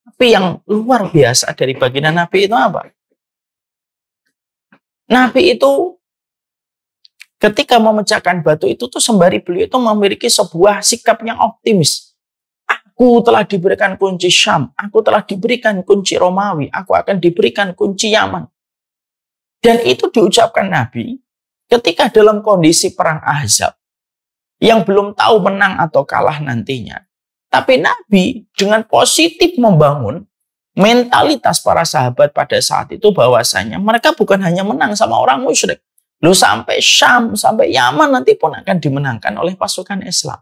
Tapi yang luar biasa dari baginda Nabi itu apa? Nabi itu ketika memecahkan batu itu tuh sembari beliau itu memiliki sebuah sikap yang optimis. Aku telah diberikan kunci Syam, aku telah diberikan kunci Romawi, aku akan diberikan kunci Yaman. Dan itu diucapkan Nabi ketika dalam kondisi perang Ahzab yang belum tahu menang atau kalah nantinya. Tapi Nabi dengan positif membangun mentalitas para sahabat pada saat itu bahwasanya mereka bukan hanya menang sama orang musyrik. Loh, sampai Syam, sampai Yaman nanti pun akan dimenangkan oleh pasukan Islam.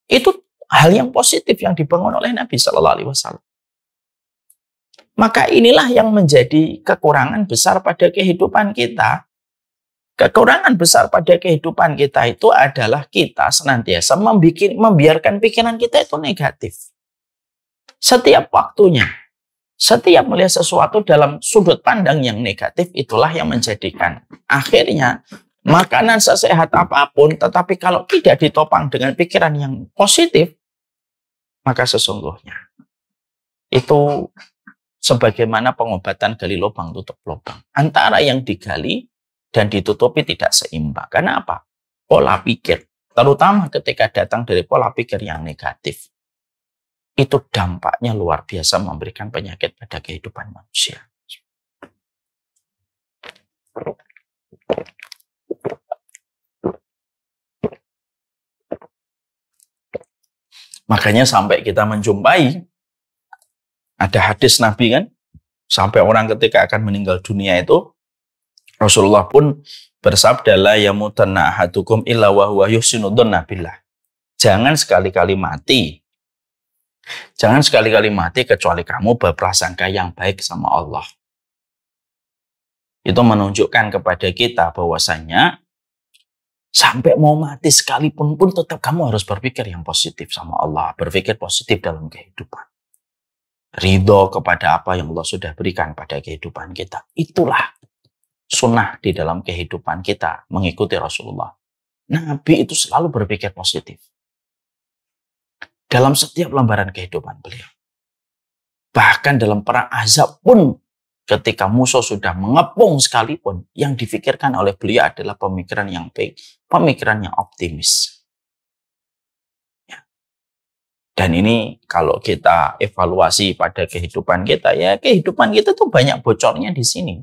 Itu hal yang positif yang dibangun oleh Nabi Shallallahu Alaihi Wasallam. Maka inilah yang menjadi kekurangan besar pada kehidupan kita. Kekurangan besar pada kehidupan kita itu adalah kita senantiasa membiarkan pikiran kita itu negatif. Setiap waktunya, setiap melihat sesuatu dalam sudut pandang yang negatif, itulah yang menjadikan akhirnya makanan sesehat apapun, tetapi kalau tidak ditopang dengan pikiran yang positif, maka sesungguhnya itu sebagaimana pengobatan gali lubang tutup lubang. Antara yang digali dan ditutupi tidak seimbang. Karena apa? Pola pikir, terutama ketika datang dari pola pikir yang negatif, itu dampaknya luar biasa memberikan penyakit pada kehidupan manusia. Makanya sampai kita menjumpai ada hadis Nabi kan, sampai orang ketika akan meninggal dunia itu, Rasulullah pun bersabda, la yamutanna ahadukum illa wa huwa yuhsinu dzanna billah. Jangan sekali-kali mati. Jangan sekali-kali mati kecuali kamu berprasangka yang baik sama Allah. Itu menunjukkan kepada kita bahwasanya sampai mau mati sekalipun pun tetap kamu harus berpikir yang positif sama Allah, berpikir positif dalam kehidupan. Ridho kepada apa yang Allah sudah berikan pada kehidupan kita. Itulah sunnah di dalam kehidupan kita mengikuti Rasulullah. Nabi itu selalu berpikir positif dalam setiap lembaran kehidupan beliau. Bahkan dalam perang Ahzab pun, ketika musuh sudah mengepung sekalipun, yang difikirkan oleh beliau adalah pemikiran yang baik, pemikiran yang optimis. Dan ini kalau kita evaluasi pada kehidupan kita, ya kehidupan kita tuh banyak bocornya di sini.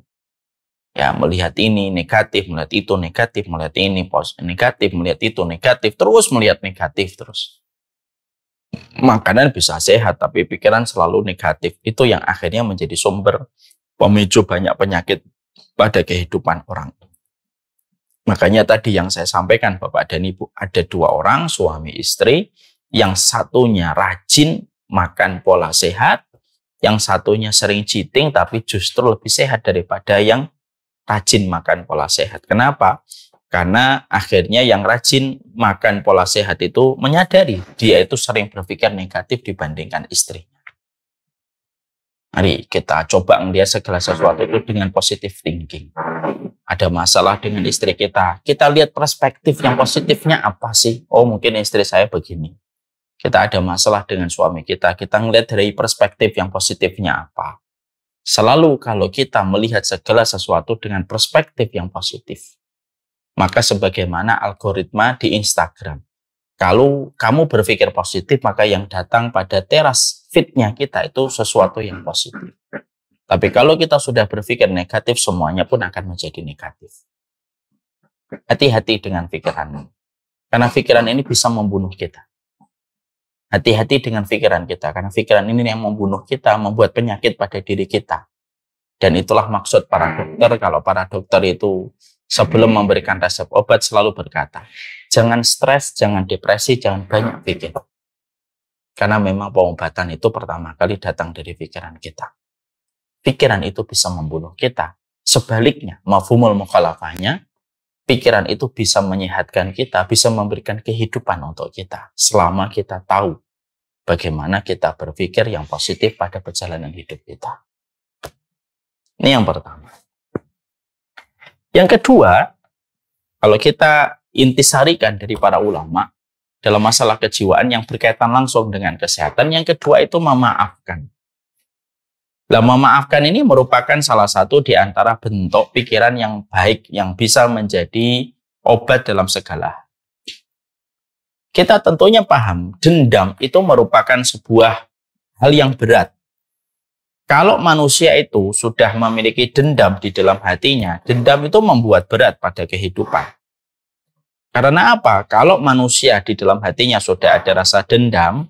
Ya, melihat ini negatif, melihat itu negatif, melihat ini negatif, melihat itu negatif, terus melihat negatif terus. Makanan bisa sehat, tapi pikiran selalu negatif. Itu yang akhirnya menjadi sumber pemicu banyak penyakit pada kehidupan orang. Makanya tadi yang saya sampaikan Bapak dan Ibu, ada dua orang suami istri, yang satunya rajin makan pola sehat, yang satunya sering cheating tapi justru lebih sehat daripada yang rajin makan pola sehat. Kenapa? Karena akhirnya yang rajin makan pola sehat itu menyadari dia itu sering berpikir negatif dibandingkan istrinya. Mari kita coba melihat segala sesuatu itu dengan positive thinking. Ada masalah dengan istri kita, kita lihat perspektif yang positifnya apa sih? Oh, mungkin istri saya begini. Kita ada masalah dengan suami kita ngelihat dari perspektif yang positifnya apa. Selalu kalau kita melihat segala sesuatu dengan perspektif yang positif, maka sebagaimana algoritma di Instagram, kalau kamu berpikir positif, maka yang datang pada teras feed-nya kita itu sesuatu yang positif. Tapi kalau kita sudah berpikir negatif, semuanya pun akan menjadi negatif. Hati-hati dengan pikiran, karena pikiran ini bisa membunuh kita. Hati-hati dengan pikiran kita, karena pikiran ini yang membunuh kita, membuat penyakit pada diri kita. Dan itulah maksud para dokter. Kalau para dokter itu sebelum memberikan resep obat selalu berkata, jangan stres, jangan depresi, jangan banyak pikir. Karena memang pengobatan itu pertama kali datang dari pikiran kita. Pikiran itu bisa membunuh kita. Sebaliknya, mafhumul mukhalafahnya, pikiran itu bisa menyehatkan kita, bisa memberikan kehidupan untuk kita. Selama kita tahu bagaimana kita berpikir yang positif pada perjalanan hidup kita. Ini yang pertama. Yang kedua, kalau kita intisarikan dari para ulama dalam masalah kejiwaan yang berkaitan langsung dengan kesehatan, yang kedua itu memaafkan. Nah, memaafkan ini merupakan salah satu di antara bentuk pikiran yang baik yang bisa menjadi obat dalam segala hal. Kita tentunya paham, dendam itu merupakan sebuah hal yang berat. Kalau manusia itu sudah memiliki dendam di dalam hatinya, dendam itu membuat berat pada kehidupan. Karena apa? Kalau manusia di dalam hatinya sudah ada rasa dendam,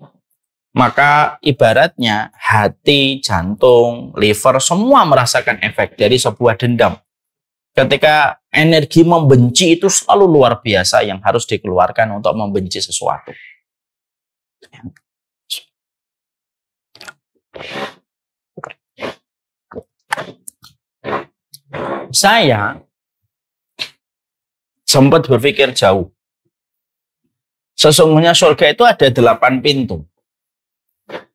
maka ibaratnya hati, jantung, liver, semua merasakan efek dari sebuah dendam. Ketika energi membenci itu selalu luar biasa yang harus dikeluarkan untuk membenci sesuatu. Saya sempat berpikir jauh. Sesungguhnya surga itu ada 8 pintu.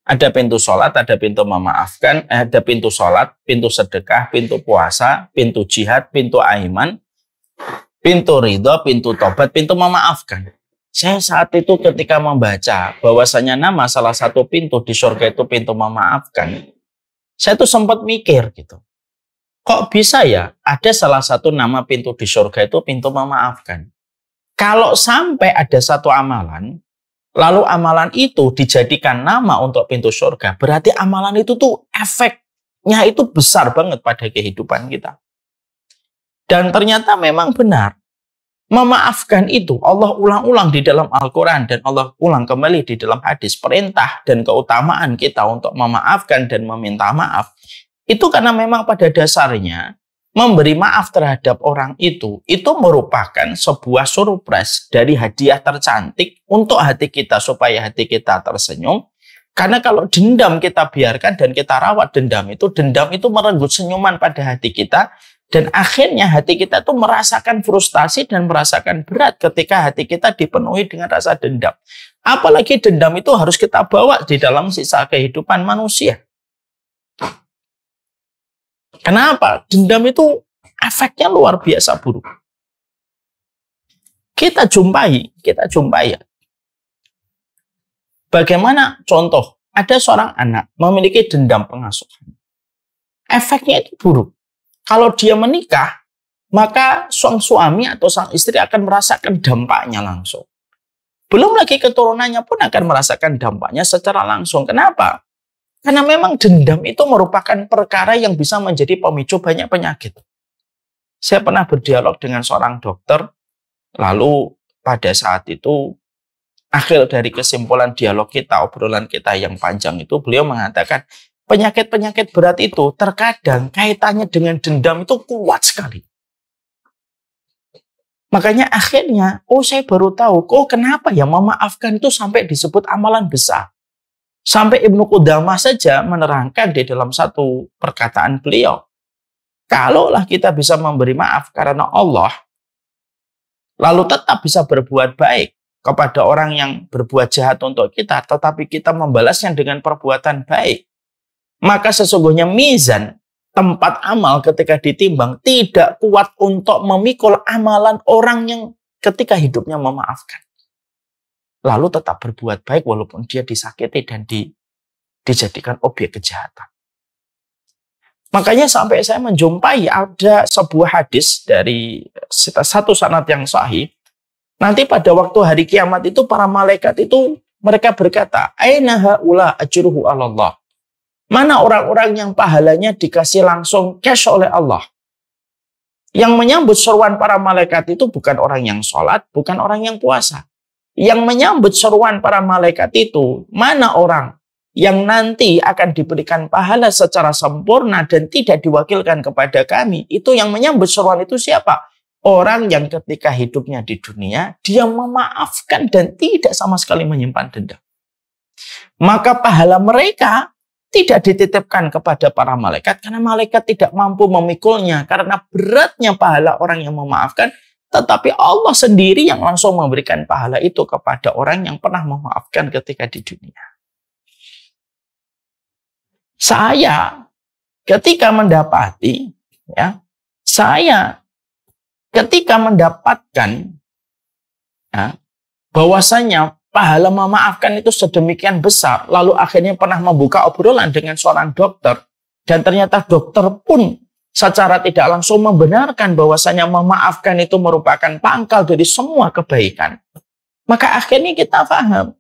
Ada pintu sholat, ada pintu memaafkan, ada pintu sholat, pintu sedekah, pintu puasa, pintu jihad, pintu aiman, pintu ridho, pintu tobat, pintu memaafkan. Saya saat itu ketika membaca bahwasanya nama salah satu pintu di surga itu pintu memaafkan, saya tuh sempat mikir gitu. Kok bisa ya ada salah satu nama pintu di surga itu pintu memaafkan? Kalau sampai ada satu amalan, lalu amalan itu dijadikan nama untuk pintu surga, berarti amalan itu tuh efeknya itu besar banget pada kehidupan kita. Dan ternyata memang benar. Memaafkan itu Allah ulang-ulang di dalam Al-Quran dan Allah ulang kembali di dalam hadis. Perintah dan keutamaan kita untuk memaafkan dan meminta maaf. Itu karena memang pada dasarnya memberi maaf terhadap orang itu merupakan sebuah surprise dari hadiah tercantik untuk hati kita supaya hati kita tersenyum. Karena kalau dendam kita biarkan dan kita rawat dendam itu merenggut senyuman pada hati kita. Dan akhirnya hati kita tuh merasakan frustasi dan merasakan berat ketika hati kita dipenuhi dengan rasa dendam. Apalagi dendam itu harus kita bawa di dalam sisa kehidupan manusia. Kenapa? Dendam itu efeknya luar biasa buruk. Kita jumpai ya. Bagaimana contoh, ada seorang anak memiliki dendam pengasuhan. Efeknya itu buruk. Kalau dia menikah, maka sang suami atau sang istri akan merasakan dampaknya langsung. Belum lagi keturunannya pun akan merasakan dampaknya secara langsung. Kenapa? Karena memang dendam itu merupakan perkara yang bisa menjadi pemicu banyak penyakit. Saya pernah berdialog dengan seorang dokter, lalu pada saat itu, akhir dari kesimpulan dialog kita, obrolan kita yang panjang itu, beliau mengatakan, penyakit-penyakit berat itu terkadang kaitannya dengan dendam itu kuat sekali. Makanya akhirnya, saya baru tahu, kenapa ya memaafkan itu sampai disebut amalan besar. Sampai Ibnu Qudamah saja menerangkan di dalam satu perkataan beliau, kalaulah kita bisa memberi maaf karena Allah, lalu tetap bisa berbuat baik kepada orang yang berbuat jahat untuk kita, tetapi kita membalasnya dengan perbuatan baik, maka sesungguhnya mizan tempat amal ketika ditimbang tidak kuat untuk memikul amalan orang yang ketika hidupnya memaafkan. Lalu tetap berbuat baik walaupun dia disakiti dan dijadikan objek kejahatan. Makanya sampai saya menjumpai ada sebuah hadis dari satu sanad yang sahih. Nanti pada waktu hari kiamat itu para malaikat itu mereka berkata, "Aina haula ajruhu 'ala Allah?" Mana orang-orang yang pahalanya dikasih langsung cash oleh Allah? Yang menyambut seruan para malaikat itu bukan orang yang sholat, bukan orang yang puasa. Yang menyambut seruan para malaikat itu, mana orang yang nanti akan diberikan pahala secara sempurna dan tidak diwakilkan kepada kami. Itu yang menyambut seruan itu siapa? Orang yang ketika hidupnya di dunia, dia memaafkan dan tidak sama sekali menyimpan dendam. Maka pahala mereka tidak dititipkan kepada para malaikat karena malaikat tidak mampu memikulnya karena beratnya pahala orang yang memaafkan, tetapi Allah sendiri yang langsung memberikan pahala itu kepada orang yang pernah memaafkan ketika di dunia. Saya ketika mendapati bahwasanya pahala memaafkan itu sedemikian besar, lalu akhirnya pernah membuka obrolan dengan seorang dokter, dan ternyata dokter pun secara tidak langsung membenarkan bahwasanya memaafkan itu merupakan pangkal dari semua kebaikan. Maka akhirnya kita paham,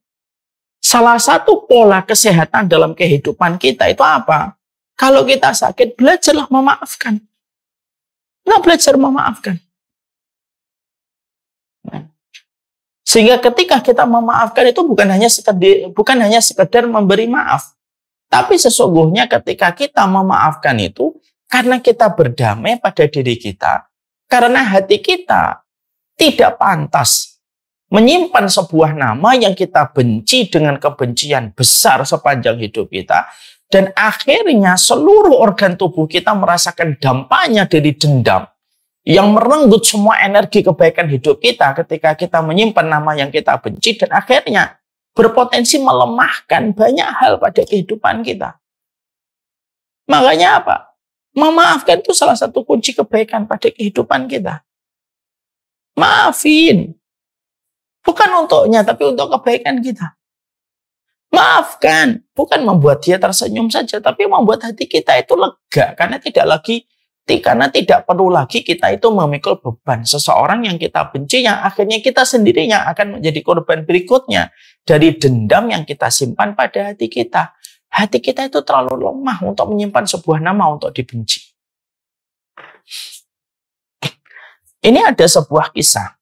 salah satu pola kesehatan dalam kehidupan kita itu apa? Kalau kita sakit, belajarlah memaafkan. Belajar memaafkan. Sehingga ketika kita memaafkan itu bukan hanya sekedar memberi maaf. Tapi sesungguhnya ketika kita memaafkan itu karena kita berdamai pada diri kita. Karena hati kita tidak pantas menyimpan sebuah nama yang kita benci dengan kebencian besar sepanjang hidup kita, dan akhirnya seluruh organ tubuh kita merasakan dampaknya dari dendam yang merenggut semua energi kebaikan hidup kita ketika kita menyimpan nama yang kita benci, dan akhirnya berpotensi melemahkan banyak hal pada kehidupan kita. Makanya apa? Memaafkan itu salah satu kunci kebaikan pada kehidupan kita. Maafin. Bukan untuknya, tapi untuk kebaikan kita. Maafkan. Bukan membuat dia tersenyum saja, tapi membuat hati kita itu lega. Karena tidak perlu lagi kita itu memikul beban seseorang yang kita benci, yang akhirnya kita sendiri yang akan menjadi korban berikutnya dari dendam yang kita simpan pada hati kita. Hati kita itu terlalu lemah untuk menyimpan sebuah nama untuk dibenci. Ini ada sebuah kisah.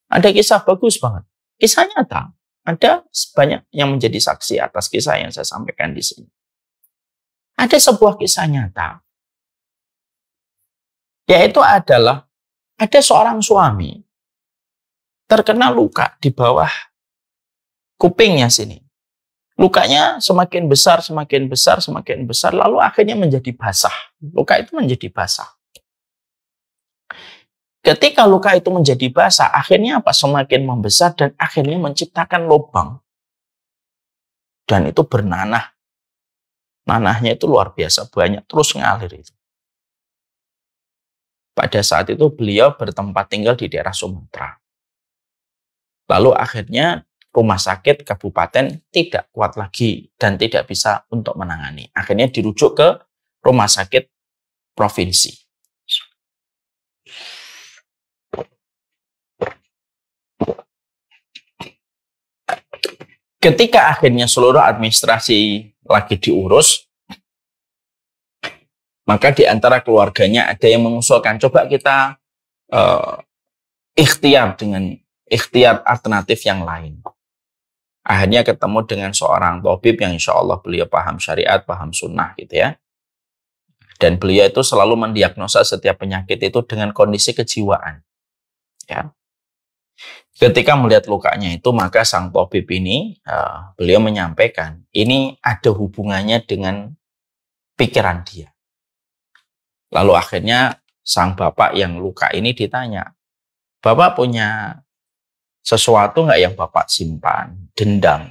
Ada kisah bagus banget. Kisah nyata. Ada banyak yang menjadi saksi atas kisah yang saya sampaikan di sini. Ada sebuah kisah nyata. Yaitu adalah ada seorang suami terkena luka di bawah kupingnya sini. Lukanya semakin besar, lalu akhirnya menjadi basah. Luka itu menjadi basah. Ketika luka itu menjadi basah, akhirnya apa? Semakin membesar dan akhirnya menciptakan lubang. Dan itu bernanah. Nanahnya itu luar biasa banyak, terus ngalir itu. Pada saat itu beliau bertempat tinggal di daerah Sumatera. Lalu akhirnya rumah sakit kabupaten tidak kuat lagi dan tidak bisa untuk menangani. Akhirnya dirujuk ke rumah sakit provinsi. Ketika akhirnya seluruh administrasi lagi diurus, maka di antara keluarganya ada yang mengusulkan, coba kita ikhtiar dengan ikhtiar alternatif yang lain. Akhirnya ketemu dengan seorang tabib yang insya Allah beliau paham syariat, paham sunnah gitu ya. Dan beliau itu selalu mendiagnosa setiap penyakit itu dengan kondisi kejiwaan. Ya. Ketika melihat lukanya itu, maka sang tabib ini, beliau menyampaikan, ini ada hubungannya dengan pikiran dia. Lalu akhirnya sang bapak yang luka ini ditanya, Bapak punya sesuatu nggak yang Bapak simpan? Dendam.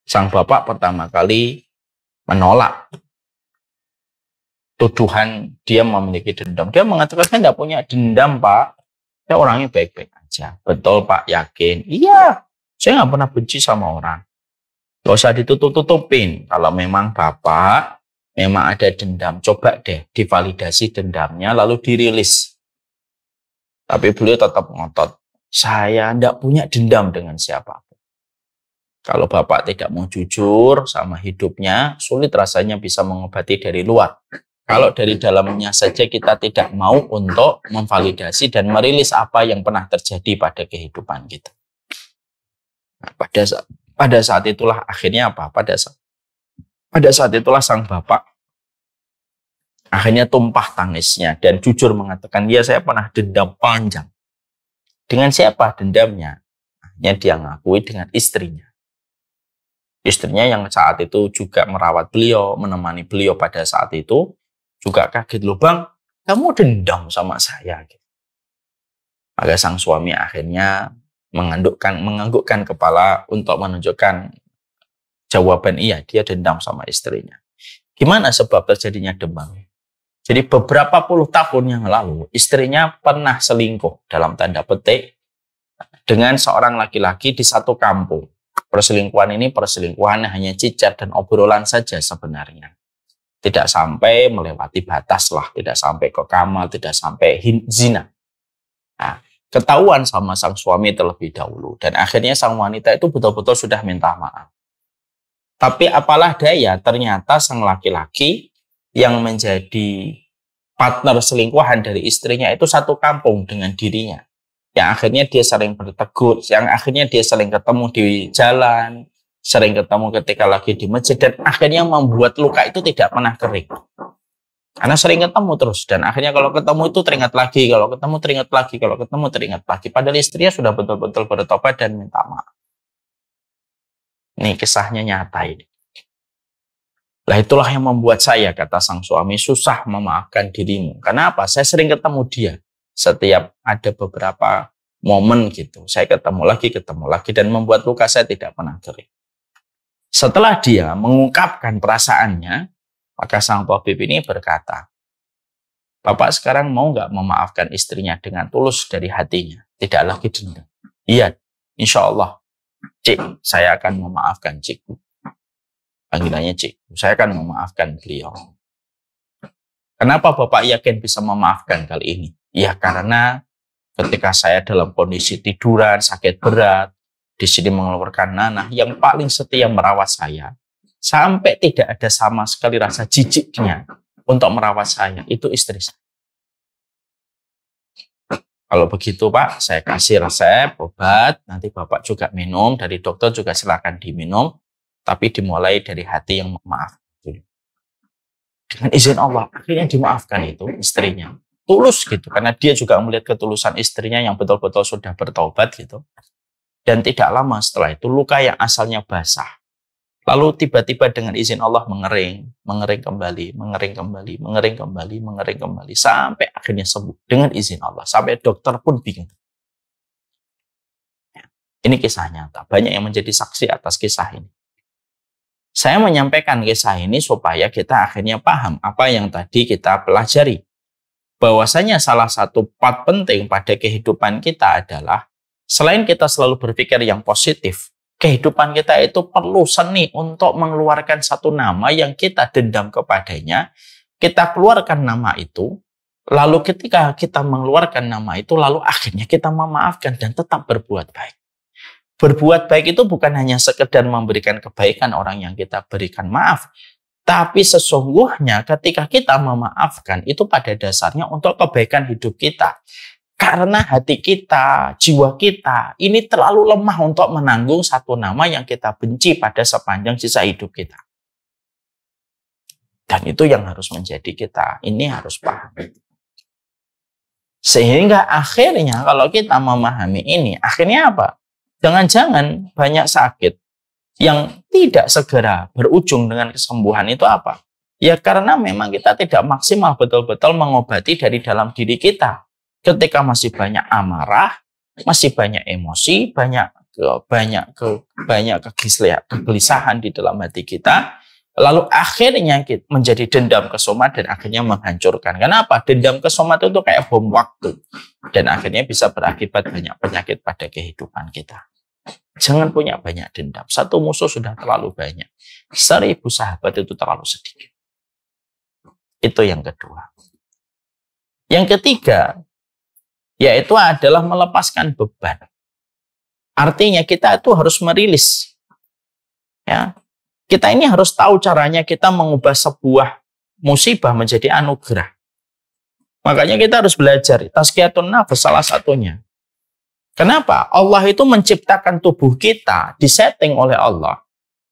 Sang bapak pertama kali menolak tuduhan dia memiliki dendam. Dia mengatakan, saya nggak punya dendam, Pak. Saya orangnya baik-baik aja. Betul, Pak, yakin? Iya, saya nggak pernah benci sama orang. Nggak usah ditutup-tutupin. Kalau memang Bapak memang ada dendam, coba deh divalidasi dendamnya lalu dirilis. Tapi beliau tetap ngotot, saya tidak punya dendam dengan siapapun. Kalau Bapak tidak mau jujur sama hidupnya, sulit rasanya bisa mengobati dari luar. Kalau dari dalamnya saja kita tidak mau untuk memvalidasi dan merilis apa yang pernah terjadi pada kehidupan kita. Nah, pada saat itulah akhirnya apa? Pada saat itulah sang bapak akhirnya tumpah tangisnya dan jujur mengatakan, ya saya pernah dendam panjang. Dengan siapa dendamnya? Akhirnya dia ngakui dengan istrinya. Istrinya yang saat itu juga merawat beliau, menemani beliau pada saat itu, juga kaget, loh Bang, kamu dendam sama saya. Maka sang suami akhirnya menganggukkan kepala untuk menunjukkan jawaban iya, dia dendam sama istrinya. Gimana sebab terjadinya dendam? Jadi beberapa puluh tahun yang lalu, istrinya pernah selingkuh dalam tanda petik dengan seorang laki-laki di satu kampung. Perselingkuhan ini perselingkuhan hanya cicat dan obrolan saja sebenarnya. Tidak sampai melewati batas lah, tidak sampai ke kamal, tidak sampai zina. Nah, ketahuan sama sang suami terlebih dahulu. Dan akhirnya sang wanita itu betul-betul sudah minta maaf. Tapi apalah daya, ternyata sang laki-laki yang menjadi partner selingkuhan dari istrinya itu satu kampung dengan dirinya. Yang akhirnya dia sering bertegur, yang akhirnya dia sering ketemu di jalan, sering ketemu ketika lagi di masjid, dan akhirnya membuat luka itu tidak pernah kering. Karena sering ketemu terus. Dan akhirnya kalau ketemu itu teringat lagi. Kalau ketemu teringat lagi. Kalau ketemu teringat lagi. Padahal istrinya sudah betul-betul bertobat dan minta maaf. Ini kisahnya nyata ini. Lah itulah yang membuat saya, kata sang suami, susah memaafkan dirimu. Kenapa? Saya sering ketemu dia. Setiap ada beberapa momen gitu. Saya ketemu lagi. Dan membuat luka saya tidak pernah kering. Setelah dia mengungkapkan perasaannya, maka sang tabib ini berkata, Bapak sekarang mau nggak memaafkan istrinya dengan tulus dari hatinya? Tidak lagi dendam. Iya, insya Allah. Cik, saya akan memaafkan Cik. Panggilannya Cik. Saya akan memaafkan beliau. Kenapa Bapak yakin bisa memaafkan kali ini? Ya karena ketika saya dalam kondisi tiduran, sakit berat, di sini mengeluarkan nanah, yang paling setia merawat saya, sampai tidak ada sama sekali rasa jijiknya untuk merawat saya, itu istri saya. Kalau begitu Pak, saya kasih resep obat, nanti Bapak juga minum, dari dokter juga silakan diminum, tapi dimulai dari hati yang memaafkan. Dengan izin Allah, akhirnya dimaafkan itu istrinya. Tulus gitu, karena dia juga melihat ketulusan istrinya yang betul-betul sudah bertobat gitu. Dan tidak lama setelah itu, luka yang asalnya basah, lalu tiba-tiba dengan izin Allah mengering kembali, sampai akhirnya sembuh dengan izin Allah. Sampai dokter pun bingung. Ini kisah nyata. Banyak yang menjadi saksi atas kisah ini. Saya menyampaikan kisah ini supaya kita akhirnya paham apa yang tadi kita pelajari. Bahwasanya salah satu part penting pada kehidupan kita adalah selain kita selalu berpikir yang positif, kehidupan kita itu perlu seni untuk mengeluarkan satu nama yang kita dendam kepadanya. Kita keluarkan nama itu, lalu ketika kita mengeluarkan nama itu, lalu akhirnya kita memaafkan dan tetap berbuat baik. Berbuat baik itu bukan hanya sekedar memberikan kebaikan orang yang kita berikan maaf, tapi sesungguhnya ketika kita memaafkan itu pada dasarnya untuk kebaikan hidup kita. Karena hati kita, jiwa kita, ini terlalu lemah untuk menanggung satu nama yang kita benci pada sepanjang sisa hidup kita. Dan itu yang harus menjadi kita. Ini harus paham. Sehingga akhirnya kalau kita memahami ini, akhirnya apa? Jangan-jangan banyak sakit yang tidak segera berujung dengan kesembuhan itu apa? Ya karena memang kita tidak maksimal betul-betul mengobati dari dalam diri kita. Ketika masih banyak amarah, masih banyak emosi, banyak kegelisahan di dalam hati kita, lalu akhirnya menjadi dendam kesomat dan akhirnya menghancurkan. Kenapa? Dendam kesomat itu kayak bom waktu dan akhirnya bisa berakibat banyak penyakit pada kehidupan kita. Jangan punya banyak dendam. Satu musuh sudah terlalu banyak. 1000 sahabat itu terlalu sedikit. Itu yang kedua. Yang ketiga, yaitu adalah melepaskan beban. Artinya kita itu harus merilis. Ya, kita ini harus tahu caranya kita mengubah sebuah musibah menjadi anugerah. Makanya kita harus belajar. Tazkiyatun nafs salah satunya. Kenapa? Allah itu menciptakan tubuh kita, disetting oleh Allah.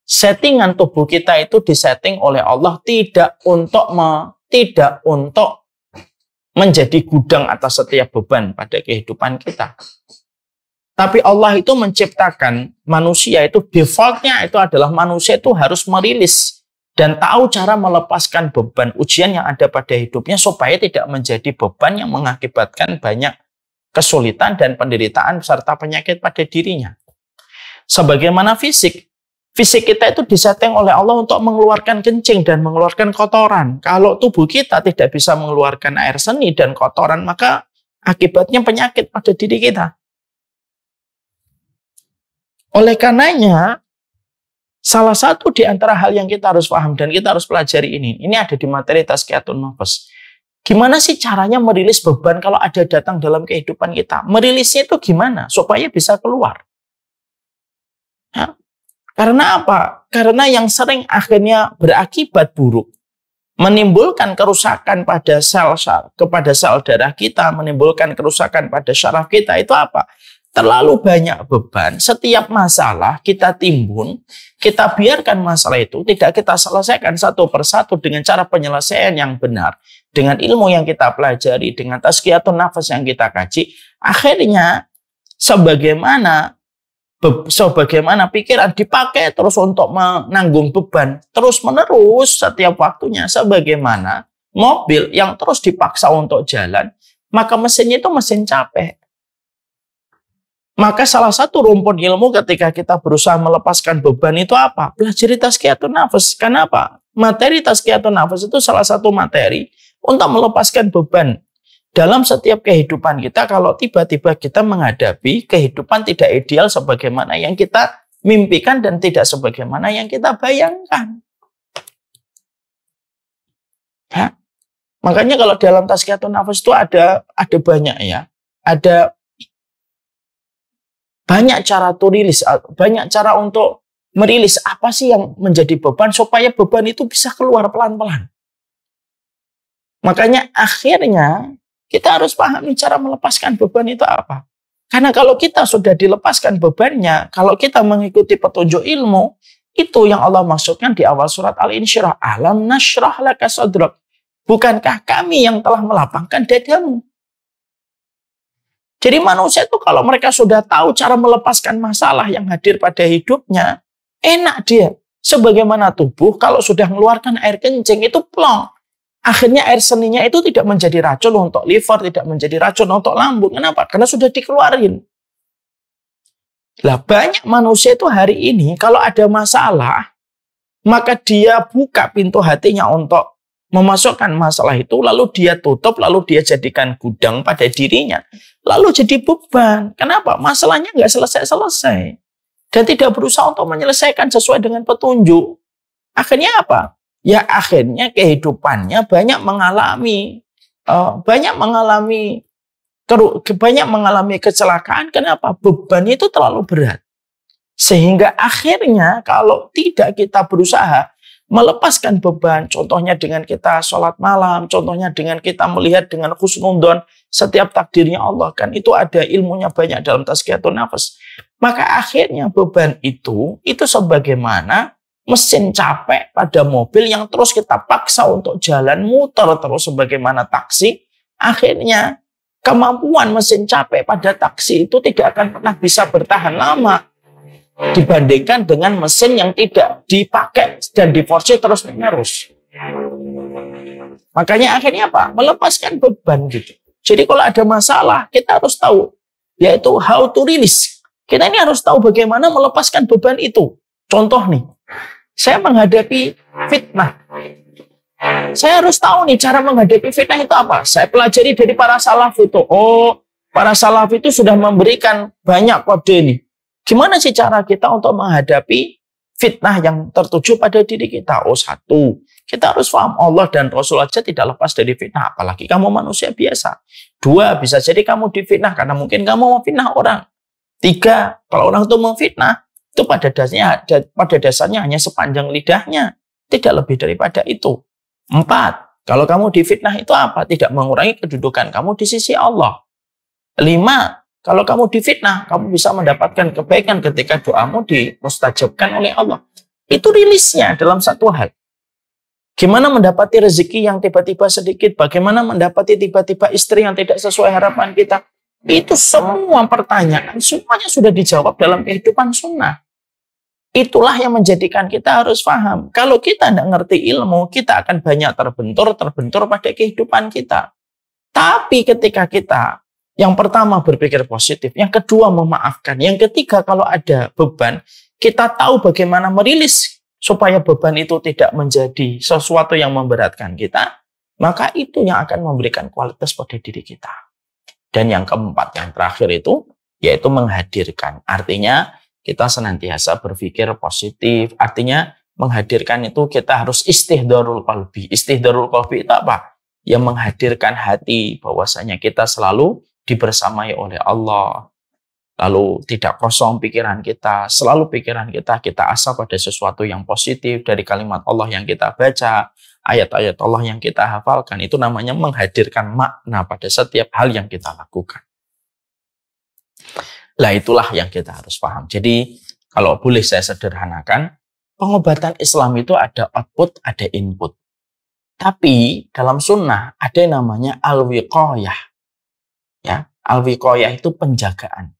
Settingan tubuh kita itu disetting oleh Allah tidak untuk menjadi gudang atas setiap beban pada kehidupan kita. Tapi Allah itu menciptakan manusia itu defaultnya itu adalah manusia itu harus merilis dan tahu cara melepaskan beban ujian yang ada pada hidupnya supaya tidak menjadi beban yang mengakibatkan banyak kesulitan dan penderitaan serta penyakit pada dirinya. Sebagaimana fisik kita itu disetting oleh Allah untuk mengeluarkan kencing dan mengeluarkan kotoran. Kalau tubuh kita tidak bisa mengeluarkan air seni dan kotoran, maka akibatnya penyakit pada diri kita. Oleh karenanya, salah satu di antara hal yang kita harus paham dan kita harus pelajari ini ada di materi Tazkiyatun Nafs. Gimana sih caranya merilis beban kalau ada datang dalam kehidupan kita? Merilisnya itu gimana? Supaya bisa keluar. Ya. Karena apa? Karena yang sering akhirnya berakibat buruk, menimbulkan kerusakan pada sel darah kita, menimbulkan kerusakan pada syaraf kita, itu apa? Terlalu banyak beban, setiap masalah kita timbun, kita biarkan masalah itu tidak kita selesaikan satu persatu dengan cara penyelesaian yang benar, dengan ilmu yang kita pelajari, dengan tazkiyatun nafas yang kita kaji, akhirnya sebagaimana pikiran dipakai terus untuk menanggung beban terus menerus setiap waktunya, sebagaimana mobil yang terus dipaksa untuk jalan, maka mesinnya itu mesin capek. Maka salah satu rumpun ilmu ketika kita berusaha melepaskan beban itu apa? Pelajari tazkiyatun nafas. Kenapa? Materi tazkiyatun nafas itu salah satu materi untuk melepaskan beban dalam setiap kehidupan kita kalau tiba-tiba kita menghadapi kehidupan tidak ideal sebagaimana yang kita mimpikan dan tidak sebagaimana yang kita bayangkan. Ya. Makanya kalau dalam tazkiyatun nafas itu ada banyak ya. Ada banyak cara rilis, banyak cara untuk merilis apa sih yang menjadi beban supaya beban itu bisa keluar pelan-pelan. Makanya akhirnya kita harus pahami cara melepaskan beban itu apa. Karena kalau kita sudah dilepaskan bebannya, kalau kita mengikuti petunjuk ilmu, itu yang Allah maksudkan di awal surat Al-Insyirah. Alam nashrah laka sadrak. Bukankah kami yang telah melapangkan dadamu? Jadi manusia itu kalau mereka sudah tahu cara melepaskan masalah yang hadir pada hidupnya, enak dia. Sebagaimana tubuh kalau sudah mengeluarkan air kencing itu plong. Akhirnya air seninya itu tidak menjadi racun untuk liver, tidak menjadi racun untuk lambung. Kenapa? Karena sudah dikeluarin. Lah banyak manusia itu hari ini kalau ada masalah, maka dia buka pintu hatinya untuk memasukkan masalah itu, lalu dia tutup, lalu dia jadikan gudang pada dirinya, lalu jadi beban. Kenapa? Masalahnya nggak selesai-selesai dan tidak berusaha untuk menyelesaikan sesuai dengan petunjuk. Akhirnya apa? Ya akhirnya kehidupannya banyak mengalami kecelakaan. Kenapa? Beban itu terlalu berat. Sehingga akhirnya kalau tidak kita berusaha melepaskan beban, contohnya dengan kita sholat malam, contohnya dengan kita melihat dengan husnudon setiap takdirnya Allah, kan itu ada ilmunya banyak dalam tazkiyatun nafas. Maka akhirnya beban itu sebagaimana mesin capek pada mobil yang terus kita paksa untuk jalan muter terus sebagaimana taksi. Akhirnya kemampuan mesin capek pada taksi itu tidak akan pernah bisa bertahan lama dibandingkan dengan mesin yang tidak dipakai dan diforce terus-menerus. Makanya akhirnya apa? Melepaskan beban gitu. Jadi kalau ada masalah, kita harus tahu, yaitu how to release. Kita ini harus tahu bagaimana melepaskan beban itu. Contoh nih, saya menghadapi fitnah. Saya harus tahu nih cara menghadapi fitnah itu apa. Saya pelajari dari para salaf itu. Oh, para salaf itu sudah memberikan banyak kode nih. Gimana sih cara kita untuk menghadapi fitnah yang tertuju pada diri kita? Oh, satu, kita harus paham Allah dan Rasul aja tidak lepas dari fitnah, apalagi kamu manusia biasa. Dua, bisa jadi kamu difitnah karena mungkin kamu mau fitnah orang. Tiga, kalau orang itu mau fitnah, itu pada dasarnya hanya sepanjang lidahnya, tidak lebih daripada itu. Empat, kalau kamu difitnah itu apa? Tidak mengurangi kedudukan kamu di sisi Allah. Lima, kalau kamu difitnah, kamu bisa mendapatkan kebaikan ketika doamu dimustajabkan oleh Allah. Itu rilisnya dalam satu hal. Gimana mendapati rezeki yang tiba-tiba sedikit? Bagaimana mendapati tiba-tiba istri yang tidak sesuai harapan kita? Itu semua pertanyaan, semuanya sudah dijawab dalam kehidupan sunnah. Itulah yang menjadikan kita harus paham. Kalau kita tidak ngerti ilmu, kita akan banyak terbentur pada kehidupan kita. Tapi ketika kita yang pertama berpikir positif, yang kedua memaafkan, yang ketiga kalau ada beban, kita tahu bagaimana merilis supaya beban itu tidak menjadi sesuatu yang memberatkan kita, maka itu yang akan memberikan kualitas pada diri kita. Dan yang keempat, yang terakhir itu, yaitu menghadirkan. Artinya kita senantiasa berpikir positif, artinya menghadirkan itu kita harus istihdharul qalbi. Istihdharul qalbi itu apa? Yang menghadirkan hati bahwasanya kita selalu dibersamai oleh Allah, lalu tidak kosong pikiran kita, selalu pikiran kita asah pada sesuatu yang positif dari kalimat Allah yang kita baca, ayat-ayat Allah yang kita hafalkan. Itu namanya menghadirkan makna pada setiap hal yang kita lakukan. Lah itulah yang kita harus paham. Jadi kalau boleh saya sederhanakan, pengobatan Islam itu ada output, ada input. Tapi dalam sunnah ada yang namanya al-wiqayah. Ya, al-wiqayah itu penjagaan.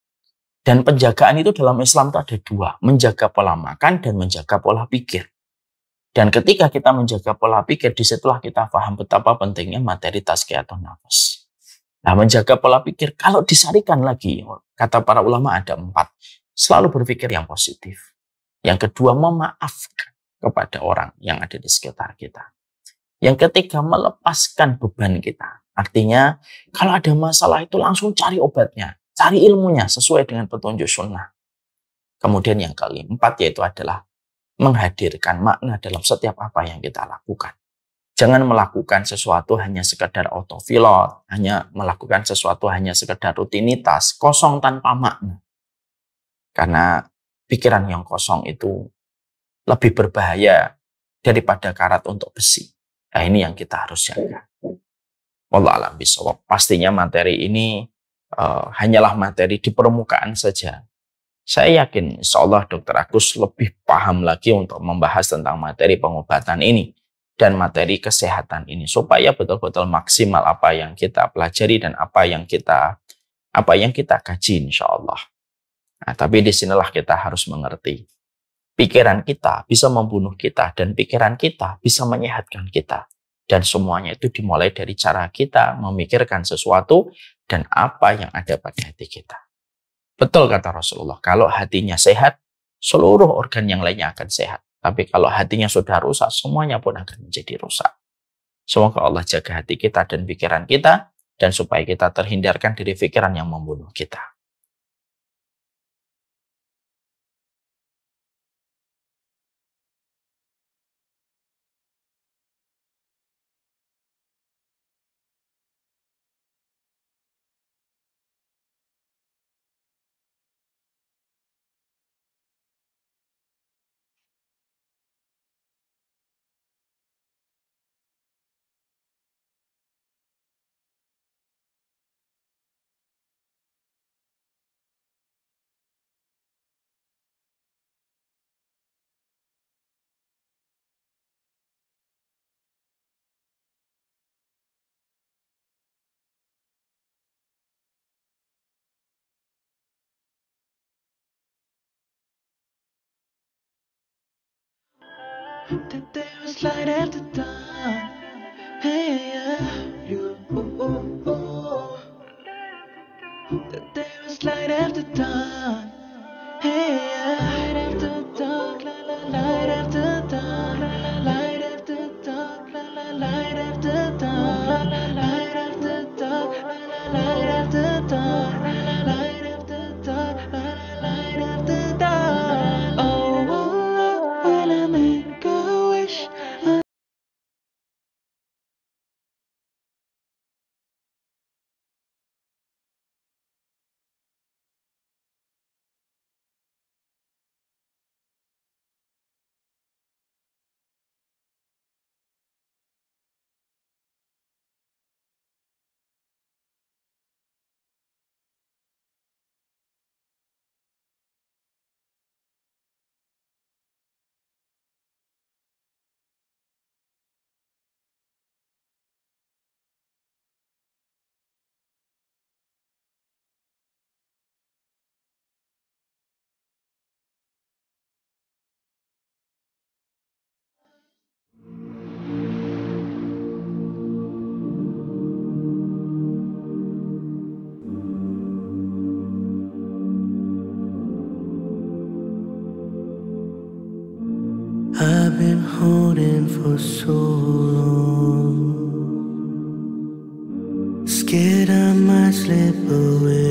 Dan penjagaan itu dalam Islam itu ada dua. Menjaga pola makan dan menjaga pola pikir. Dan ketika kita menjaga pola pikir, disitulah kita paham betapa pentingnya materi tazkiyatun nafas. Nah, menjaga pola pikir, kalau disarikan lagi, kata para ulama ada 4. Selalu berpikir yang positif. Yang kedua, memaafkan kepada orang yang ada di sekitar kita. Yang ketiga, melepaskan beban kita. Artinya, kalau ada masalah itu langsung cari obatnya. Cari ilmunya sesuai dengan petunjuk sunnah. Kemudian yang keempat yaitu adalah menghadirkan makna dalam setiap apa yang kita lakukan. Jangan melakukan sesuatu hanya sekedar autopilot, hanya melakukan sesuatu hanya sekedar rutinitas, kosong tanpa makna. Karena pikiran yang kosong itu lebih berbahaya daripada karat untuk besi. Nah, ini yang kita harus jaga. Wallahu a'lam bishawab. Pastinya materi ini hanyalah materi di permukaan saja. Saya yakin insya Allah Dr. Agus lebih paham lagi untuk membahas tentang materi pengobatan ini dan materi kesehatan ini supaya betul-betul maksimal apa yang kita pelajari dan apa yang kita kaji insya Allah. Nah, tapi disinilah kita harus mengerti. Pikiran kita bisa membunuh kita dan pikiran kita bisa menyehatkan kita. Dan semuanya itu dimulai dari cara kita memikirkan sesuatu dan apa yang ada pada hati kita. Betul kata Rasulullah, kalau hatinya sehat, seluruh organ yang lainnya akan sehat. Tapi kalau hatinya sudah rusak, semuanya pun akan menjadi rusak. Semoga Allah jaga hati kita dan pikiran kita, dan supaya kita terhindarkan dari pikiran yang membunuh kita. That there was light after dawn. Hey, yeah, you. That there was light after dawn. Hey, yeah, light after dark, la la, light after dawn, la la, light after dark, la la, light after dawn, la la, light after dark, la la, light after dawn, la la, light after dark, la la, light after dawn. Oh, oh, oh, when I make a wish. I've been holding for so long, scared I might slip away.